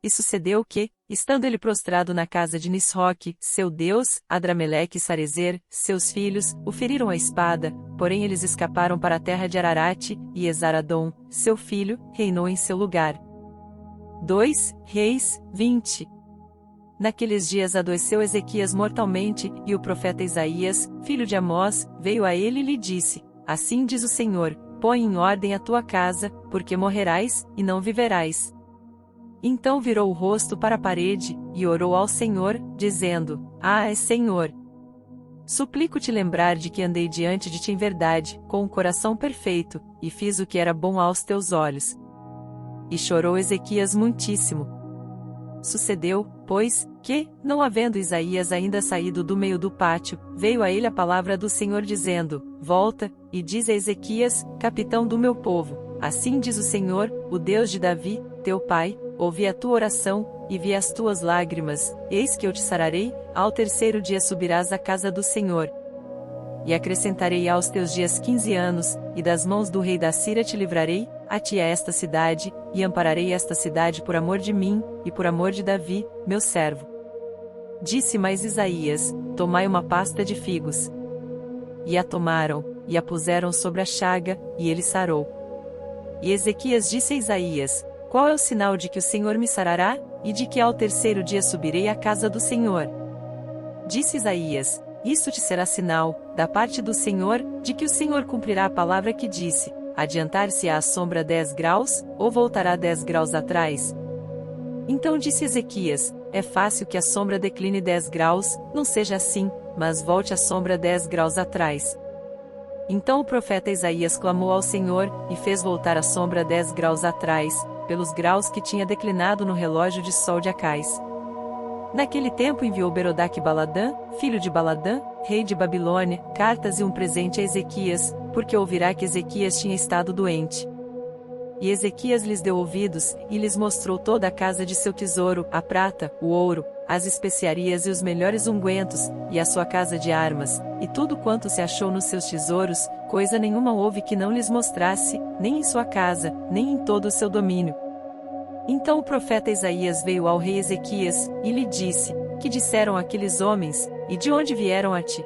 E sucedeu que, estando ele prostrado na casa de Nisroque, seu deus, Adrameleque e Sarezer, seus filhos, o feriram à espada, porém eles escaparam para a terra de Ararate, e Esaradom, seu filho, reinou em seu lugar. 2 Reis, 20. Naqueles dias adoeceu Ezequias mortalmente, e o profeta Isaías, filho de Amós, veio a ele e lhe disse: Assim diz o Senhor, põe em ordem a tua casa, porque morrerás, e não viverás. Então virou o rosto para a parede, e orou ao Senhor, dizendo: Senhor, suplico-te lembrar de que andei diante de ti em verdade, com um coração perfeito, e fiz o que era bom aos teus olhos. E chorou Ezequias muitíssimo. Sucedeu, pois, que, não havendo Isaías ainda saído do meio do pátio, veio a ele a palavra do Senhor dizendo: Volta, e diz a Ezequias, capitão do meu povo: Assim diz o Senhor, o Deus de Davi, teu pai, ouvi a tua oração, e vi as tuas lágrimas, eis que eu te sararei, ao terceiro dia subirás à casa do Senhor. E acrescentarei aos teus dias 15 anos, e das mãos do rei da Síria te livrarei, a ti a esta cidade, e ampararei esta cidade por amor de mim, e por amor de Davi, meu servo. Disse mais Isaías: Tomai uma pasta de figos. E a tomaram, e a puseram sobre a chaga, e ele sarou. E Ezequias disse a Isaías: Qual é o sinal de que o Senhor me sarará, e de que ao terceiro dia subirei à casa do Senhor? Disse Isaías: Isto te será sinal, da parte do Senhor, de que o Senhor cumprirá a palavra que disse: adiantar-se-á a sombra 10 graus, ou voltará 10 graus atrás? Então disse Ezequias: é fácil que a sombra decline 10 graus, não seja assim, mas volte a sombra 10 graus atrás. Então o profeta Isaías clamou ao Senhor, e fez voltar a sombra 10 graus atrás, pelos graus que tinha declinado no relógio de sol de Acais. Naquele tempo enviou Berodaque-Baladã, filho de Baladã, rei de Babilônia, cartas e um presente a Ezequias, porque ouvirá que Ezequias tinha estado doente. E Ezequias lhes deu ouvidos, e lhes mostrou toda a casa de seu tesouro, a prata, o ouro, as especiarias e os melhores ungüentos, e a sua casa de armas, e tudo quanto se achou nos seus tesouros, coisa nenhuma houve que não lhes mostrasse, nem em sua casa, nem em todo o seu domínio. Então o profeta Isaías veio ao rei Ezequias, e lhe disse: que disseram aqueles homens, e de onde vieram a ti?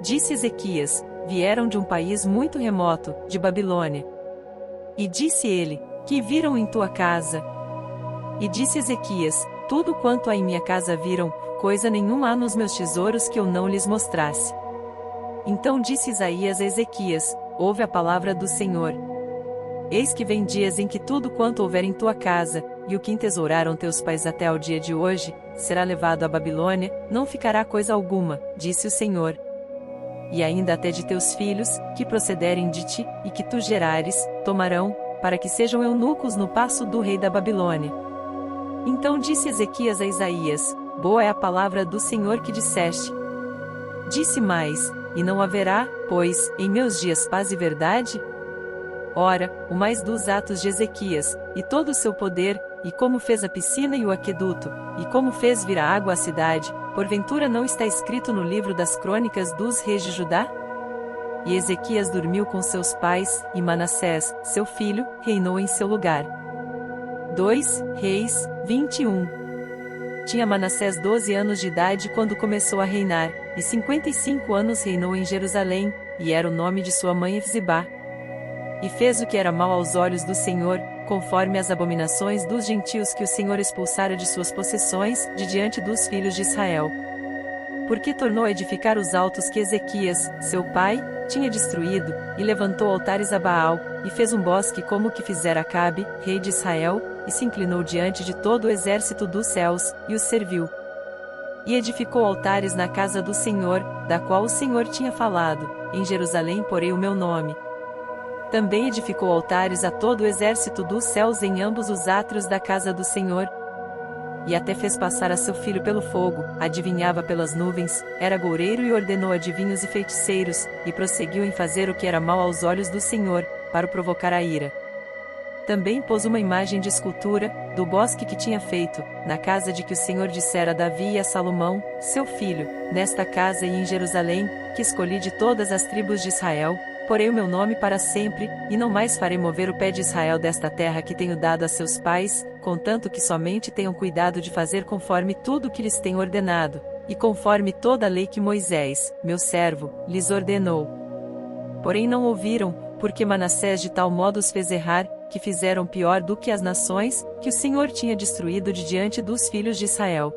Disse Ezequias: vieram de um país muito remoto, de Babilônia. E disse ele: que viram em tua casa? E disse Ezequias: tudo quanto há em minha casa viram, coisa nenhuma há nos meus tesouros que eu não lhes mostrasse. Então disse Isaías a Ezequias: ouve a palavra do Senhor. Eis que vem dias em que tudo quanto houver em tua casa, e o que entesouraram teus pais até ao dia de hoje, será levado à Babilônia, não ficará coisa alguma, disse o Senhor. E ainda até de teus filhos, que procederem de ti, e que tu gerares, tomarão, para que sejam eunucos no paço do rei da Babilônia. Então disse Ezequias a Isaías: boa é a palavra do Senhor que disseste. Disse mais: e não haverá, pois, em meus dias paz e verdade? Ora, o mais dos atos de Ezequias, e todo o seu poder, e como fez a piscina e o aqueduto, e como fez vir a água à cidade, porventura não está escrito no livro das crônicas dos reis de Judá? E Ezequias dormiu com seus pais, e Manassés, seu filho, reinou em seu lugar. 2 Reis, 21. Tinha Manassés 12 anos de idade quando começou a reinar, e 55 anos reinou em Jerusalém, e era o nome de sua mãe Efzibá. E fez o que era mal aos olhos do Senhor, conforme as abominações dos gentios que o Senhor expulsara de suas possessões, de diante dos filhos de Israel. Porque tornou a edificar os altos que Ezequias, seu pai, tinha destruído, e levantou altares a Baal, e fez um bosque como o que fizera Acabe, rei de Israel, e se inclinou diante de todo o exército dos céus, e os serviu. E edificou altares na casa do Senhor, da qual o Senhor tinha falado: em Jerusalém porei o meu nome. Também edificou altares a todo o exército dos céus em ambos os átrios da casa do Senhor. E até fez passar a seu filho pelo fogo, adivinhava pelas nuvens, era goureiro e ordenou adivinhos e feiticeiros, e prosseguiu em fazer o que era mal aos olhos do Senhor, para o provocar a ira. Também pôs uma imagem de escultura, do bosque que tinha feito, na casa de que o Senhor dissera a Davi e a Salomão, seu filho: nesta casa e em Jerusalém, que escolhi de todas as tribos de Israel, porei o meu nome para sempre, e não mais farei mover o pé de Israel desta terra que tenho dado a seus pais, contanto que somente tenham cuidado de fazer conforme tudo o que lhes tenho ordenado, e conforme toda a lei que Moisés, meu servo, lhes ordenou. Porém não ouviram, porque Manassés de tal modo os fez errar, que fizeram pior do que as nações, que o Senhor tinha destruído de diante dos filhos de Israel.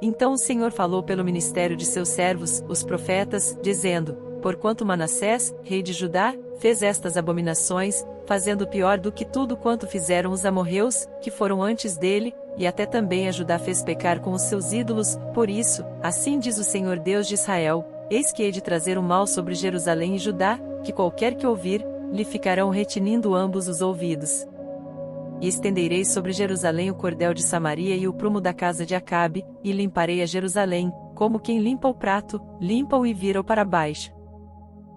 Então o Senhor falou pelo ministério de seus servos, os profetas, dizendo: porquanto Manassés, rei de Judá, fez estas abominações, fazendo pior do que tudo quanto fizeram os amorreus, que foram antes dele, e até também a Judá fez pecar com os seus ídolos, por isso, assim diz o Senhor Deus de Israel: eis que hei de trazer o mal sobre Jerusalém e Judá, que qualquer que ouvir, lhe ficarão retinindo ambos os ouvidos. E estenderei sobre Jerusalém o cordel de Samaria e o prumo da casa de Acabe, e limparei a Jerusalém, como quem limpa o prato, limpa-o e vira-o para baixo.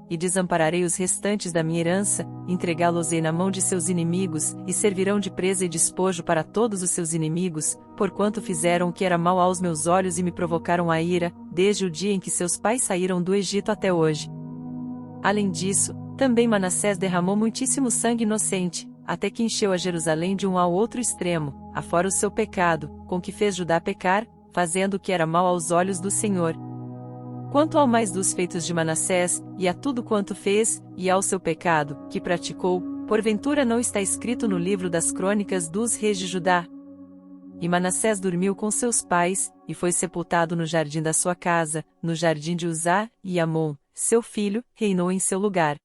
E desampararei os restantes da minha herança, entregá-los-ei na mão de seus inimigos, e servirão de presa e despojo para todos os seus inimigos, porquanto fizeram o que era mal aos meus olhos e me provocaram a ira, desde o dia em que seus pais saíram do Egito até hoje. Além disso, também Manassés derramou muitíssimo sangue inocente, até que encheu a Jerusalém de um ao outro extremo, afora o seu pecado, com que fez Judá pecar, fazendo o que era mal aos olhos do Senhor. Quanto ao mais dos feitos de Manassés, e a tudo quanto fez, e ao seu pecado, que praticou, porventura não está escrito no livro das crônicas dos reis de Judá? E Manassés dormiu com seus pais, e foi sepultado no jardim da sua casa, no jardim de Uzá, e Amon, seu filho, reinou em seu lugar.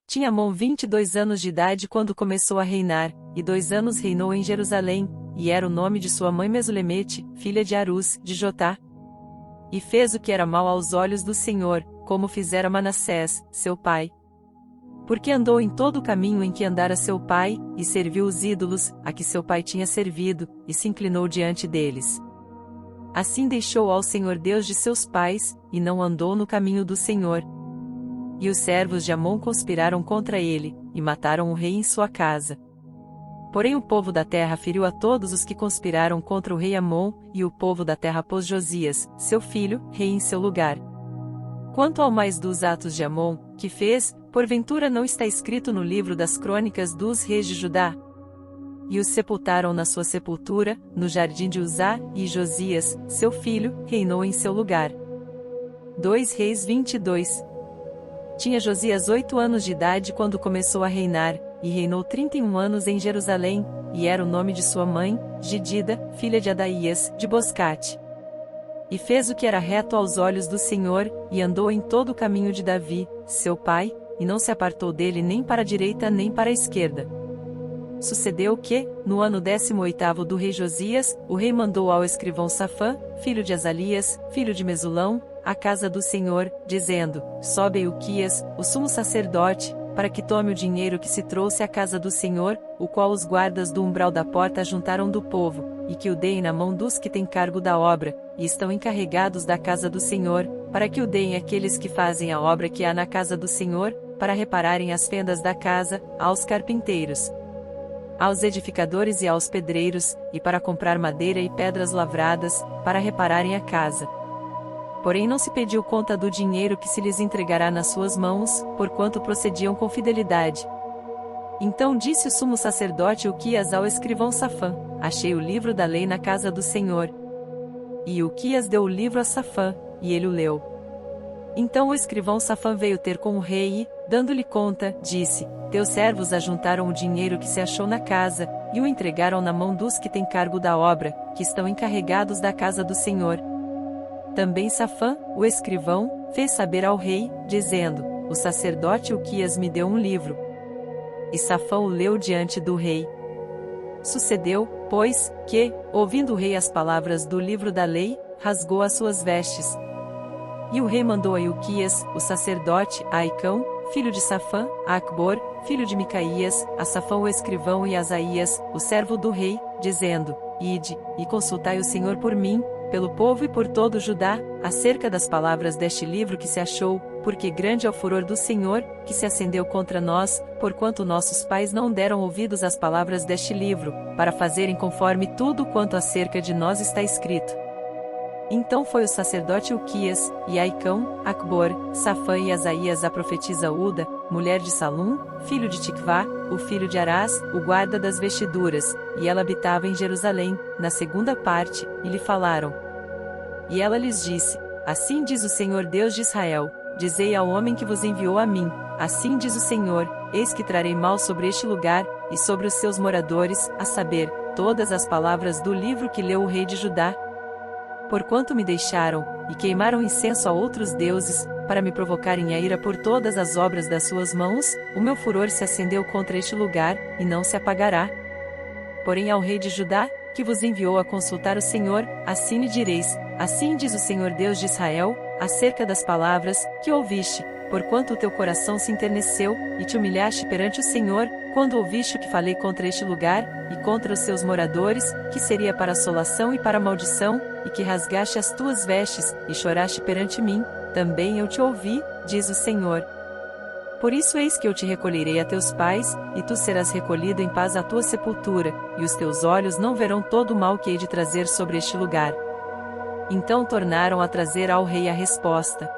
Tinha Amon 22 anos de idade quando começou a reinar, e 2 anos reinou em Jerusalém, e era o nome de sua mãe Mesulemete, filha de Arus, de Jotá. E fez o que era mal aos olhos do Senhor, como fizera Manassés, seu pai. Porque andou em todo o caminho em que andara seu pai, e serviu os ídolos, a que seu pai tinha servido, e se inclinou diante deles. Assim deixou ao Senhor Deus de seus pais, e não andou no caminho do Senhor. E os servos de Amon conspiraram contra ele, e mataram o rei em sua casa. Porém o povo da terra feriu a todos os que conspiraram contra o rei Amon, e o povo da terra pôs Josias, seu filho, rei em seu lugar. Quanto ao mais dos atos de Amon, que fez, porventura não está escrito no livro das crônicas dos reis de Judá? E os sepultaram na sua sepultura, no jardim de Uzá, e Josias, seu filho, reinou em seu lugar. 2 Reis 22. Tinha Josias 8 anos de idade quando começou a reinar, e reinou 31 anos em Jerusalém, e era o nome de sua mãe, Gidida, filha de Adaías, de Boscate. E fez o que era reto aos olhos do Senhor, e andou em todo o caminho de Davi, seu pai, e não se apartou dele nem para a direita nem para a esquerda. Sucedeu que, no ano 18º do rei Josias, o rei mandou ao escrivão Safã, filho de Azalias, filho de Mesulão, à casa do Senhor, dizendo: Sobe Ilquias, o sumo sacerdote, para que tome o dinheiro que se trouxe à casa do Senhor, o qual os guardas do umbral da porta juntaram do povo, e que o deem na mão dos que têm cargo da obra, e estão encarregados da casa do Senhor, para que o deem àqueles que fazem a obra que há na casa do Senhor, para repararem as fendas da casa, aos carpinteiros, aos edificadores e aos pedreiros, e para comprar madeira e pedras lavradas, para repararem a casa. Porém não se pediu conta do dinheiro que se lhes entregará nas suas mãos, porquanto procediam com fidelidade. Então disse o sumo sacerdote Ilquias ao escrivão Safã: Achei o livro da lei na casa do Senhor. E Ilquias deu o livro a Safã, e ele o leu. Então o escrivão Safã veio ter com o rei e, dando-lhe conta, disse: Teus servos ajuntaram o dinheiro que se achou na casa, e o entregaram na mão dos que têm cargo da obra, que estão encarregados da casa do Senhor. Também Safã, o escrivão, fez saber ao rei, dizendo: O sacerdote Ilquias me deu um livro. E Safã o leu diante do rei. Sucedeu, pois, que, ouvindo o rei as palavras do livro da lei, rasgou as suas vestes. E o rei mandou a Ilquias, o sacerdote, a Aicão, filho de Safã, a Acbor, filho de Micaías, a Safã o escrivão e a Asaías, o servo do rei, dizendo: Ide, e consultai o Senhor por mim, pelo povo e por todo o Judá, acerca das palavras deste livro que se achou, porque grande é o furor do Senhor, que se acendeu contra nós, porquanto nossos pais não deram ouvidos às palavras deste livro, para fazerem conforme tudo quanto acerca de nós está escrito. Então foi o sacerdote Ilquias, e Aicão, Acbor, Safã e Asaías a profetisa Uda, mulher de Salum, filho de Tikvá, o filho de Arás, o guarda das vestiduras, e ela habitava em Jerusalém, na segunda parte, e lhe falaram. E ela lhes disse: Assim diz o Senhor Deus de Israel, dizei ao homem que vos enviou a mim, assim diz o Senhor, eis que trarei mal sobre este lugar, e sobre os seus moradores, a saber, todas as palavras do livro que leu o rei de Judá. Porquanto me deixaram, e queimaram incenso a outros deuses, para me provocarem a ira por todas as obras das suas mãos, o meu furor se acendeu contra este lugar, e não se apagará. Porém ao rei de Judá, que vos enviou a consultar o Senhor, assim lhe direis: Assim diz o Senhor Deus de Israel, acerca das palavras que ouviste, porquanto o teu coração se enterneceu, e te humilhaste perante o Senhor, quando ouviste o que falei contra este lugar, e contra os seus moradores, que seria para assolação e para maldição, e que rasgaste as tuas vestes, e choraste perante mim, também eu te ouvi, diz o Senhor. Por isso eis que eu te recolherei a teus pais, e tu serás recolhido em paz à tua sepultura, e os teus olhos não verão todo o mal que hei de trazer sobre este lugar. Então tornaram a trazer ao rei a resposta.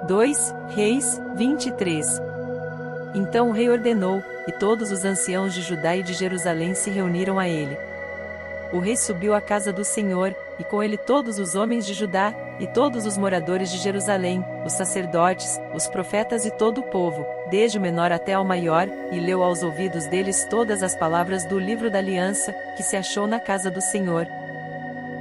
2 Reis 23. Então o rei ordenou, e todos os anciãos de Judá e de Jerusalém se reuniram a ele. O rei subiu à casa do Senhor, e com ele todos os homens de Judá, e todos os moradores de Jerusalém, os sacerdotes, os profetas e todo o povo, desde o menor até ao maior, e leu aos ouvidos deles todas as palavras do livro da aliança, que se achou na casa do Senhor.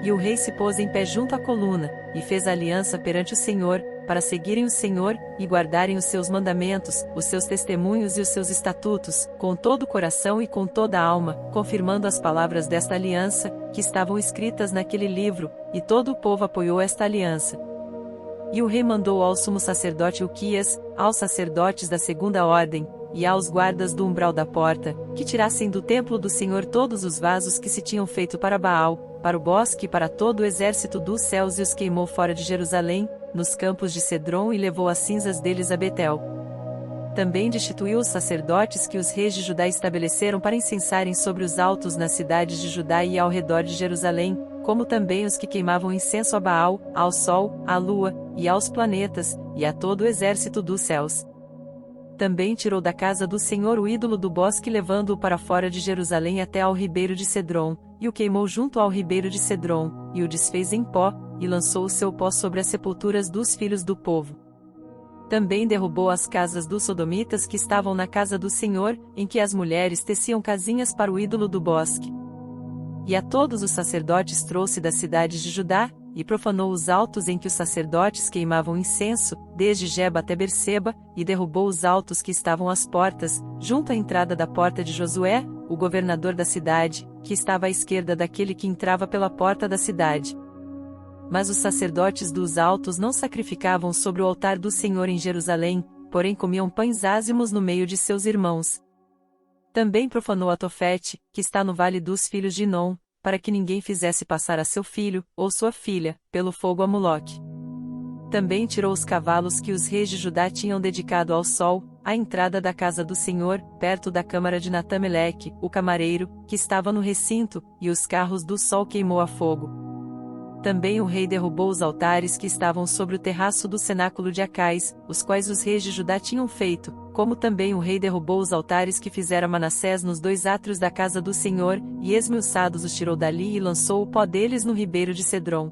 E o rei se pôs em pé junto à coluna, e fez a aliança perante o Senhor, para seguirem o Senhor, e guardarem os seus mandamentos, os seus testemunhos e os seus estatutos, com todo o coração e com toda a alma, confirmando as palavras desta aliança, que estavam escritas naquele livro, e todo o povo apoiou esta aliança. E o rei mandou ao sumo sacerdote Ilquias, aos sacerdotes da segunda ordem, e aos guardas do umbral da porta, que tirassem do templo do Senhor todos os vasos que se tinham feito para Baal, para o bosque e para todo o exército dos céus, e os queimou fora de Jerusalém, nos campos de Cedron, e levou as cinzas deles a Betel. Também destituiu os sacerdotes que os reis de Judá estabeleceram para incensarem sobre os altos nas cidades de Judá e ao redor de Jerusalém, como também os que queimavam incenso a Baal, ao sol, à lua, e aos planetas, e a todo o exército dos céus. Também tirou da casa do Senhor o ídolo do bosque, levando-o para fora de Jerusalém até ao ribeiro de Cedron, e o queimou junto ao ribeiro de Cedron, e o desfez em pó, e lançou o seu pó sobre as sepulturas dos filhos do povo. Também derrubou as casas dos sodomitas que estavam na casa do Senhor, em que as mulheres teciam casinhas para o ídolo do bosque. E a todos os sacerdotes trouxe das cidades de Judá, e profanou os altos em que os sacerdotes queimavam incenso, desde Geba até Berseba, e derrubou os altos que estavam às portas, junto à entrada da porta de Josué, o governador da cidade, que estava à esquerda daquele que entrava pela porta da cidade. Mas os sacerdotes dos altos não sacrificavam sobre o altar do Senhor em Jerusalém, porém comiam pães ázimos no meio de seus irmãos. Também profanou a Tofete, que está no vale dos filhos de Inom, para que ninguém fizesse passar a seu filho, ou sua filha, pelo fogo a Moloque. Também tirou os cavalos que os reis de Judá tinham dedicado ao sol, à entrada da casa do Senhor, perto da câmara de Natameleque, o camareiro, que estava no recinto, e os carros do sol queimou a fogo. Também o rei derrubou os altares que estavam sobre o terraço do cenáculo de Acais, os quais os reis de Judá tinham feito, como também o rei derrubou os altares que fizera Manassés nos 2 átrios da casa do Senhor, e esmiuçados os tirou dali e lançou o pó deles no ribeiro de Cedron.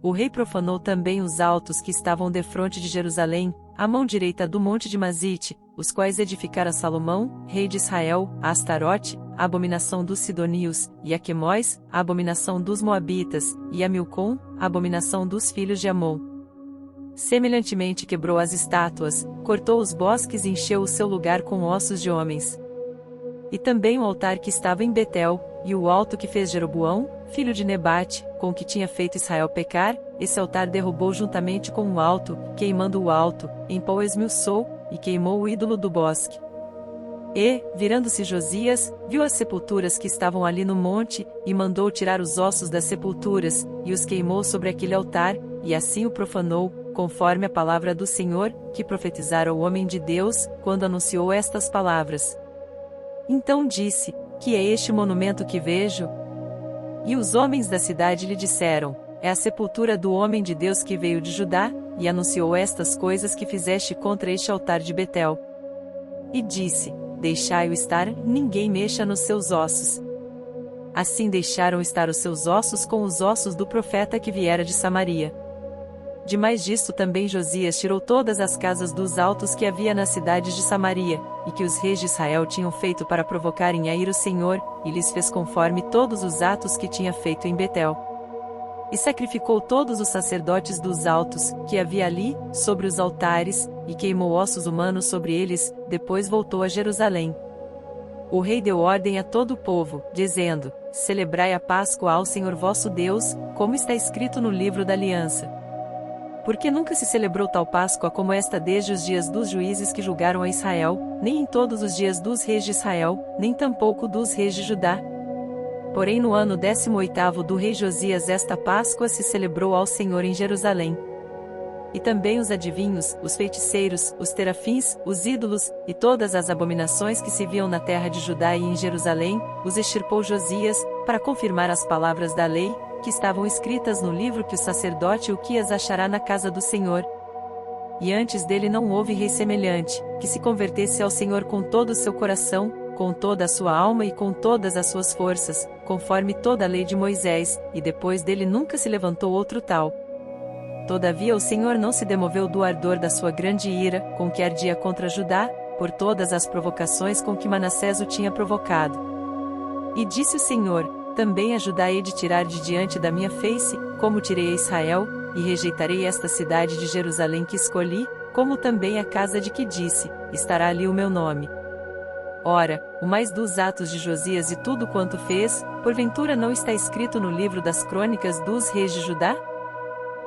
O rei profanou também os altos que estavam defronte de Jerusalém, à mão direita do monte de Mazite, os quais edificara Salomão, rei de Israel, a Astarote, a abominação dos Sidonios, e a Quemóis, a abominação dos Moabitas, e a Milcom, a abominação dos filhos de Amon. Semelhantemente quebrou as estátuas, cortou os bosques e encheu o seu lugar com ossos de homens. E também o altar que estava em Betel, e o alto que fez Jeroboão, filho de Nebate, com o que tinha feito Israel pecar, esse altar derrubou juntamente com o alto, queimando o alto, em pó esmiuçou, e queimou o ídolo do bosque. E, virando-se Josias, viu as sepulturas que estavam ali no monte, e mandou tirar os ossos das sepulturas, e os queimou sobre aquele altar, e assim o profanou, conforme a palavra do Senhor, que profetizara o homem de Deus, quando anunciou estas palavras. Então disse: Que é este monumento que vejo? E os homens da cidade lhe disseram: É a sepultura do homem de Deus que veio de Judá, e anunciou estas coisas que fizeste contra este altar de Betel. E disse: Deixai-o estar, ninguém mexa nos seus ossos. Assim deixaram estar os seus ossos com os ossos do profeta que viera de Samaria. Demais disto também Josias tirou todas as casas dos altos que havia nas cidades de Samaria, e que os reis de Israel tinham feito para provocarem a ira o Senhor, e lhes fez conforme todos os atos que tinha feito em Betel. E sacrificou todos os sacerdotes dos altos, que havia ali, sobre os altares, e queimou ossos humanos sobre eles, depois voltou a Jerusalém. O rei deu ordem a todo o povo, dizendo: Celebrai a Páscoa ao Senhor vosso Deus, como está escrito no livro da aliança. Porque nunca se celebrou tal Páscoa como esta desde os dias dos juízes que julgaram a Israel, nem em todos os dias dos reis de Israel, nem tampouco dos reis de Judá. Porém no ano 18º do rei Josias esta Páscoa se celebrou ao Senhor em Jerusalém. E também os adivinhos, os feiticeiros, os terafins, os ídolos, e todas as abominações que se viam na terra de Judá e em Jerusalém, os extirpou Josias, para confirmar as palavras da lei, que estavam escritas no livro que o sacerdote Ilquias achará na casa do Senhor. E antes dele não houve rei semelhante, que se convertesse ao Senhor com todo o seu coração, com toda a sua alma e com todas as suas forças, conforme toda a lei de Moisés, e depois dele nunca se levantou outro tal. Todavia o Senhor não se demoveu do ardor da sua grande ira, com que ardia contra Judá, por todas as provocações com que Manassés o tinha provocado. E disse o Senhor: também a Judá hei de tirar de diante da minha face, como tirei a Israel, e rejeitarei esta cidade de Jerusalém que escolhi, como também a casa de que disse: estará ali o meu nome. Ora, o mais dos atos de Josias e tudo quanto fez, porventura não está escrito no livro das crônicas dos reis de Judá?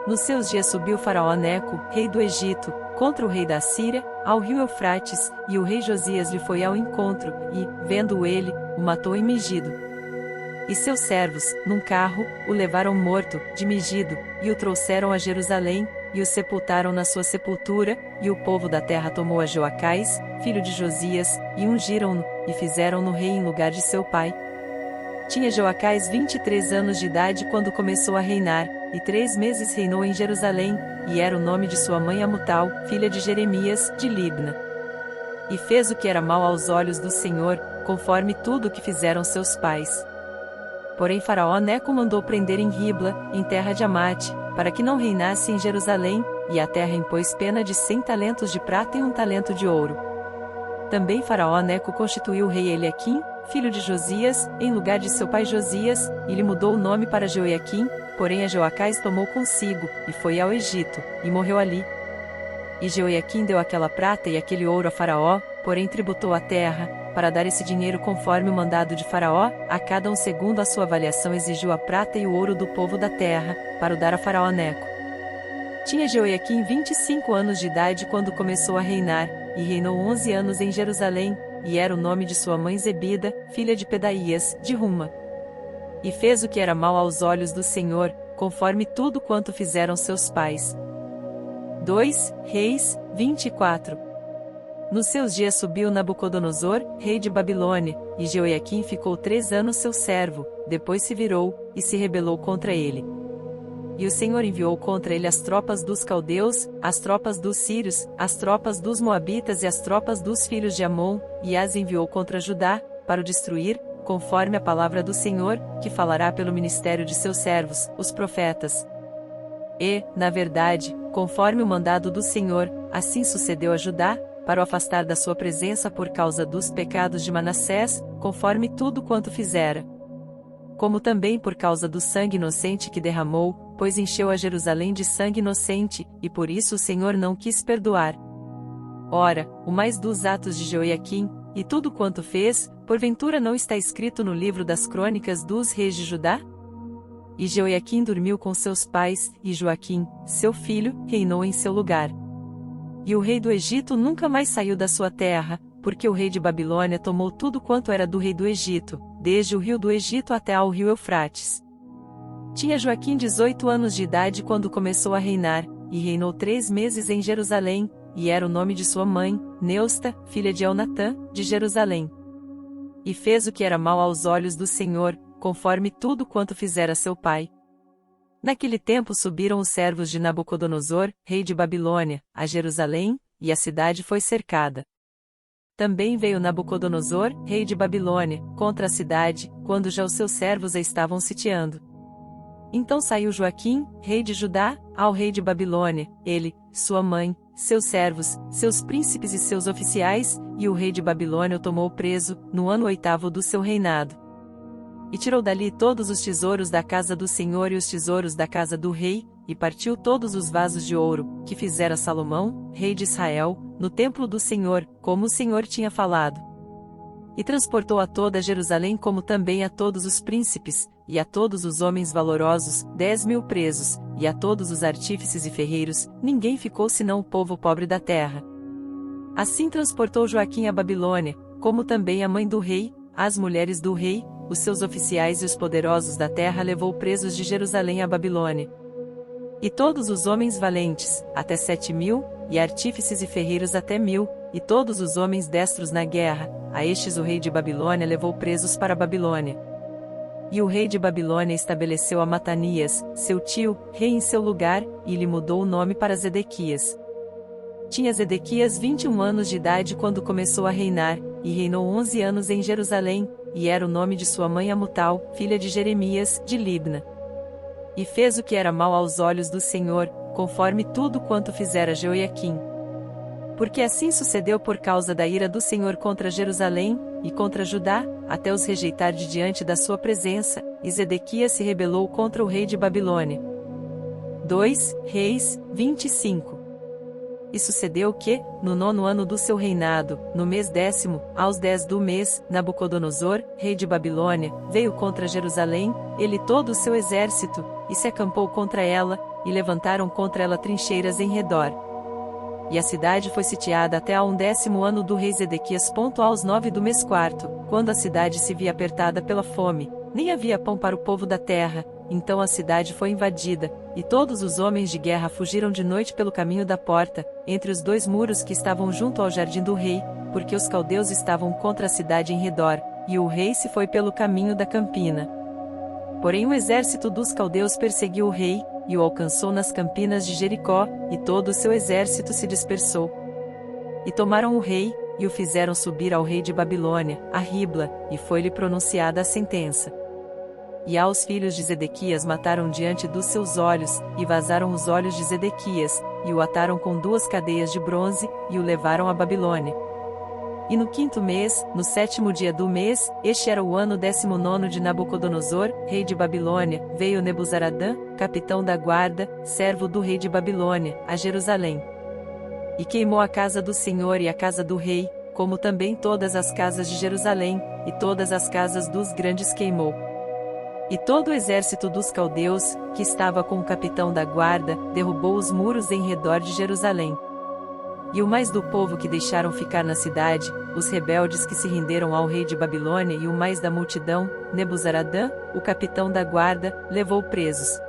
Nos seus dias subiu Faraó Neco, rei do Egito, contra o rei da Síria, ao rio Eufrates, e o rei Josias lhe foi ao encontro, e, vendo-o ele, o matou em Megido. E seus servos, num carro, o levaram morto, de Megido, e o trouxeram a Jerusalém, e o sepultaram na sua sepultura, e o povo da terra tomou a Joacás, filho de Josias, e ungiram-no, e fizeram-no rei em lugar de seu pai. Tinha Joacás 23 anos de idade quando começou a reinar, e 3 meses reinou em Jerusalém, e era o nome de sua mãe Amutal, filha de Jeremias, de Libna. E fez o que era mal aos olhos do Senhor, conforme tudo o que fizeram seus pais. Porém Faraó Neco mandou prender em Ribla, em terra de Amate, para que não reinasse em Jerusalém, e a terra impôs pena de 100 talentos de prata e 1 talento de ouro. Também Faraó Neco constituiu o rei Eliaquim, filho de Josias, em lugar de seu pai Josias, e lhe mudou o nome para Jeoiaquim, porém a Joacás tomou consigo, e foi ao Egito, e morreu ali. E Jeoiaquim deu aquela prata e aquele ouro a Faraó, porém tributou a terra, para dar esse dinheiro conforme o mandado de Faraó, a cada um segundo a sua avaliação exigiu a prata e o ouro do povo da terra, para o dar a Faraó Neco. Tinha Jeoiaquim 25 anos de idade quando começou a reinar, e reinou 11 anos em Jerusalém, e era o nome de sua mãe Zebida, filha de Pedaías, de Ruma. E fez o que era mal aos olhos do Senhor, conforme tudo quanto fizeram seus pais. 2 Reis, 24. Nos seus dias subiu Nabucodonosor, rei de Babilônia, e Jeoiaquim ficou 3 anos seu servo, depois se virou, e se rebelou contra ele. E o Senhor enviou contra ele as tropas dos caldeus, as tropas dos sírios, as tropas dos moabitas e as tropas dos filhos de Amon, e as enviou contra Judá, para o destruir, conforme a palavra do Senhor, que falará pelo ministério de seus servos, os profetas. E, na verdade, conforme o mandado do Senhor, assim sucedeu a Judá, para o afastar da sua presença por causa dos pecados de Manassés, conforme tudo quanto fizera. Como também por causa do sangue inocente que derramou, pois encheu a Jerusalém de sangue inocente, e por isso o Senhor não quis perdoar. Ora, o mais dos atos de Jeoiaquim, e tudo quanto fez, porventura não está escrito no livro das crônicas dos reis de Judá? E Jeoiaquim dormiu com seus pais, e Joaquim, seu filho, reinou em seu lugar. E o rei do Egito nunca mais saiu da sua terra, porque o rei de Babilônia tomou tudo quanto era do rei do Egito, desde o rio do Egito até ao rio Eufrates. Tinha Joaquim 18 anos de idade quando começou a reinar, e reinou 3 meses em Jerusalém, e era o nome de sua mãe, Neusta, filha de Elnatã, de Jerusalém. E fez o que era mal aos olhos do Senhor, conforme tudo quanto fizera seu pai. Naquele tempo subiram os servos de Nabucodonosor, rei de Babilônia, a Jerusalém, e a cidade foi cercada. Também veio Nabucodonosor, rei de Babilônia, contra a cidade, quando já os seus servos a estavam sitiando. Então saiu Joaquim, rei de Judá, ao rei de Babilônia, ele, sua mãe, seus servos, seus príncipes e seus oficiais, e o rei de Babilônia o tomou preso, no ano 8º do seu reinado. E tirou dali todos os tesouros da casa do Senhor e os tesouros da casa do rei, e partiu todos os vasos de ouro, que fizera Salomão, rei de Israel, no templo do Senhor, como o Senhor tinha falado. E transportou a toda Jerusalém como também a todos os príncipes, e a todos os homens valorosos, 10.000 presos, e a todos os artífices e ferreiros, ninguém ficou senão o povo pobre da terra. Assim transportou Joaquim a Babilônia, como também a mãe do rei, as mulheres do rei, os seus oficiais e os poderosos da terra levou presos de Jerusalém a Babilônia. E todos os homens valentes, até 7.000, e artífices e ferreiros até 1.000, e todos os homens destros na guerra, a estes o rei de Babilônia levou presos para a Babilônia. E o rei de Babilônia estabeleceu a Matanias, seu tio, rei em seu lugar, e lhe mudou o nome para Zedequias. Tinha Zedequias 21 anos de idade quando começou a reinar, e reinou 11 anos em Jerusalém, e era o nome de sua mãe Amutal, filha de Jeremias, de Libna. E fez o que era mal aos olhos do Senhor, conforme tudo quanto fizera Jeoiaquim. Porque assim sucedeu por causa da ira do Senhor contra Jerusalém, e contra Judá, até os rejeitar de diante da sua presença, e Zedequias se rebelou contra o rei de Babilônia. 2 Reis, 25. E sucedeu que, no 9º ano do seu reinado, no mês 10º, aos 10 do mês, Nabucodonosor, rei de Babilônia, veio contra Jerusalém, ele e todo o seu exército, e se acampou contra ela, e levantaram contra ela trincheiras em redor. E a cidade foi sitiada até ao 10º ano do rei Zedequias. Aos 9 do mês 4, quando a cidade se via apertada pela fome, nem havia pão para o povo da terra, então a cidade foi invadida, e todos os homens de guerra fugiram de noite pelo caminho da porta, entre os 2 muros que estavam junto ao jardim do rei, porque os caldeus estavam contra a cidade em redor, e o rei se foi pelo caminho da campina. Porém o exército dos caldeus perseguiu o rei, e o alcançou nas campinas de Jericó, e todo o seu exército se dispersou. E tomaram o rei, e o fizeram subir ao rei de Babilônia, a Ribla, e foi-lhe pronunciada a sentença. E aos filhos de Zedequias mataram diante dos seus olhos, e vazaram os olhos de Zedequias, e o ataram com 2 cadeias de bronze, e o levaram a Babilônia. E no 5º mês, no 7º dia do mês, este era o ano 19º de Nabucodonosor, rei de Babilônia, veio Nebuzaradã, capitão da guarda, servo do rei de Babilônia, a Jerusalém. E queimou a casa do Senhor e a casa do rei, como também todas as casas de Jerusalém, e todas as casas dos grandes queimou. E todo o exército dos caldeus, que estava com o capitão da guarda, derrubou os muros em redor de Jerusalém. E o mais do povo que deixaram ficar na cidade, os rebeldes que se renderam ao rei de Babilônia e o mais da multidão, Nebuzaradã, o capitão da guarda, levou presos.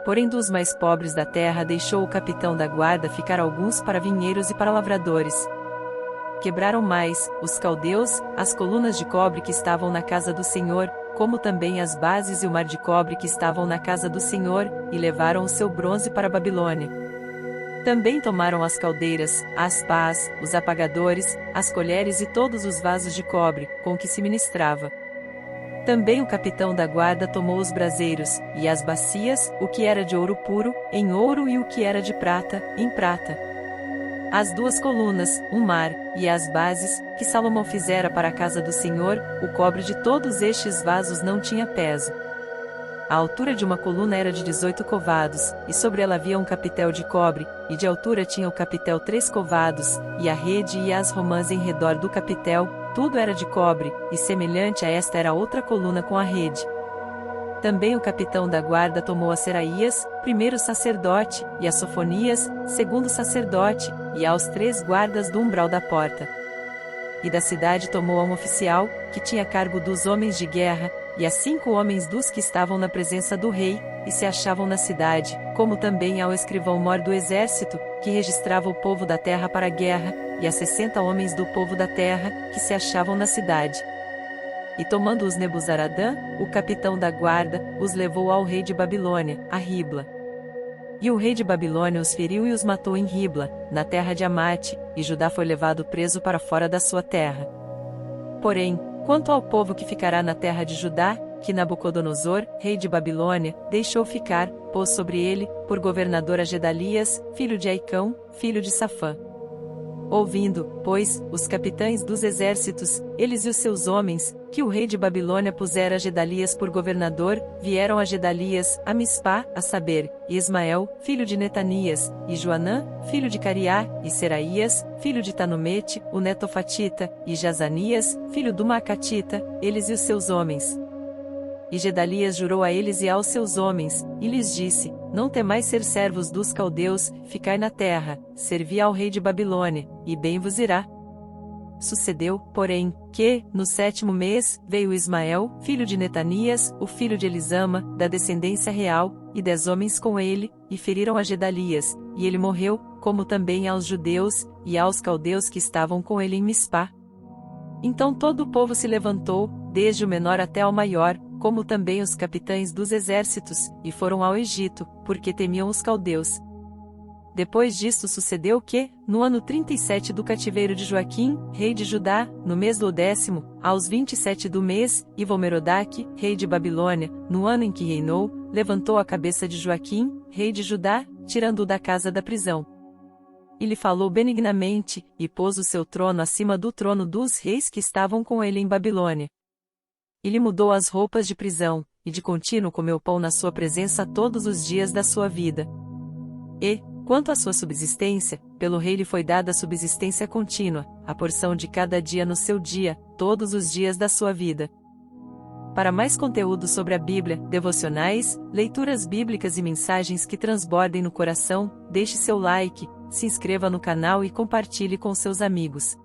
Porém dos mais pobres da terra deixou o capitão da guarda ficar alguns para vinheiros e para lavradores. Quebraram mais, os caldeus, as colunas de cobre que estavam na casa do Senhor, como também as bases e o mar de cobre que estavam na casa do Senhor, e levaram o seu bronze para a Babilônia. Também tomaram as caldeiras, as pás, os apagadores, as colheres e todos os vasos de cobre, com que se ministrava. Também o capitão da guarda tomou os braseiros, e as bacias, o que era de ouro puro, em ouro e o que era de prata, em prata. As 2 colunas, o mar, e as bases, que Salomão fizera para a casa do Senhor, o cobre de todos estes vasos não tinha peso. A altura de uma coluna era de 18 covados, e sobre ela havia um capitel de cobre, e de altura tinha o capitel 3 covados, e a rede e as romãs em redor do capitel, tudo era de cobre, e semelhante a esta era outra coluna com a rede. Também o capitão da guarda tomou a Seraías, primeiro sacerdote, e a Sofonias, segundo sacerdote, e aos 3 guardas do umbral da porta. E da cidade tomou a um oficial, que tinha cargo dos homens de guerra, e a 5 homens dos que estavam na presença do rei, e se achavam na cidade, como também ao escrivão-mor do exército, que registrava o povo da terra para a guerra, e a 60 homens do povo da terra, que se achavam na cidade. E tomando-os Nebuzaradã, o capitão da guarda, os levou ao rei de Babilônia, a Ribla. E o rei de Babilônia os feriu e os matou em Ribla, na terra de Amate, e Judá foi levado preso para fora da sua terra. Porém, quanto ao povo que ficará na terra de Judá, que Nabucodonosor, rei de Babilônia, deixou ficar, pôs sobre ele, por governador a Gedalias, filho de Aicão, filho de Safã. Ouvindo, pois, os capitães dos exércitos, eles e os seus homens, que o rei de Babilônia pusera a Gedalias por governador, vieram a Gedalias, a Mispá, a saber, Ismael, filho de Netanias, e Joanã, filho de Cariá, e Seraías, filho de Tanumete, o netofatita, e Jazanias, filho do Macatita, eles e os seus homens. E Gedalias jurou a eles e aos seus homens, e lhes disse: Não temais ser servos dos caldeus, ficai na terra, servi ao rei de Babilônia, e bem vos irá. Sucedeu, porém, que, no 7º mês, veio Ismael, filho de Netanias, o filho de Elisama, da descendência real, e 10 homens com ele, e feriram a Gedalias, e ele morreu, como também aos judeus, e aos caldeus que estavam com ele em Mispá. Então todo o povo se levantou, desde o menor até ao maior, como também os capitães dos exércitos, e foram ao Egito, porque temiam os caldeus. Depois disto sucedeu que, no ano 37 do cativeiro de Joaquim, rei de Judá, no mês do 10º, aos 27 do mês, Evil-Merodach, rei de Babilônia, no ano em que reinou, levantou a cabeça de Joaquim, rei de Judá, tirando-o da casa da prisão. E lhe falou benignamente, e pôs o seu trono acima do trono dos reis que estavam com ele em Babilônia. E lhe mudou as roupas de prisão, e de contínuo comeu pão na sua presença todos os dias da sua vida. E, quanto à sua subsistência, pelo rei lhe foi dada a subsistência contínua, a porção de cada dia no seu dia, todos os dias da sua vida. Para mais conteúdo sobre a Bíblia, devocionais, leituras bíblicas e mensagens que transbordem no coração, deixe seu like, se inscreva no canal e compartilhe com seus amigos.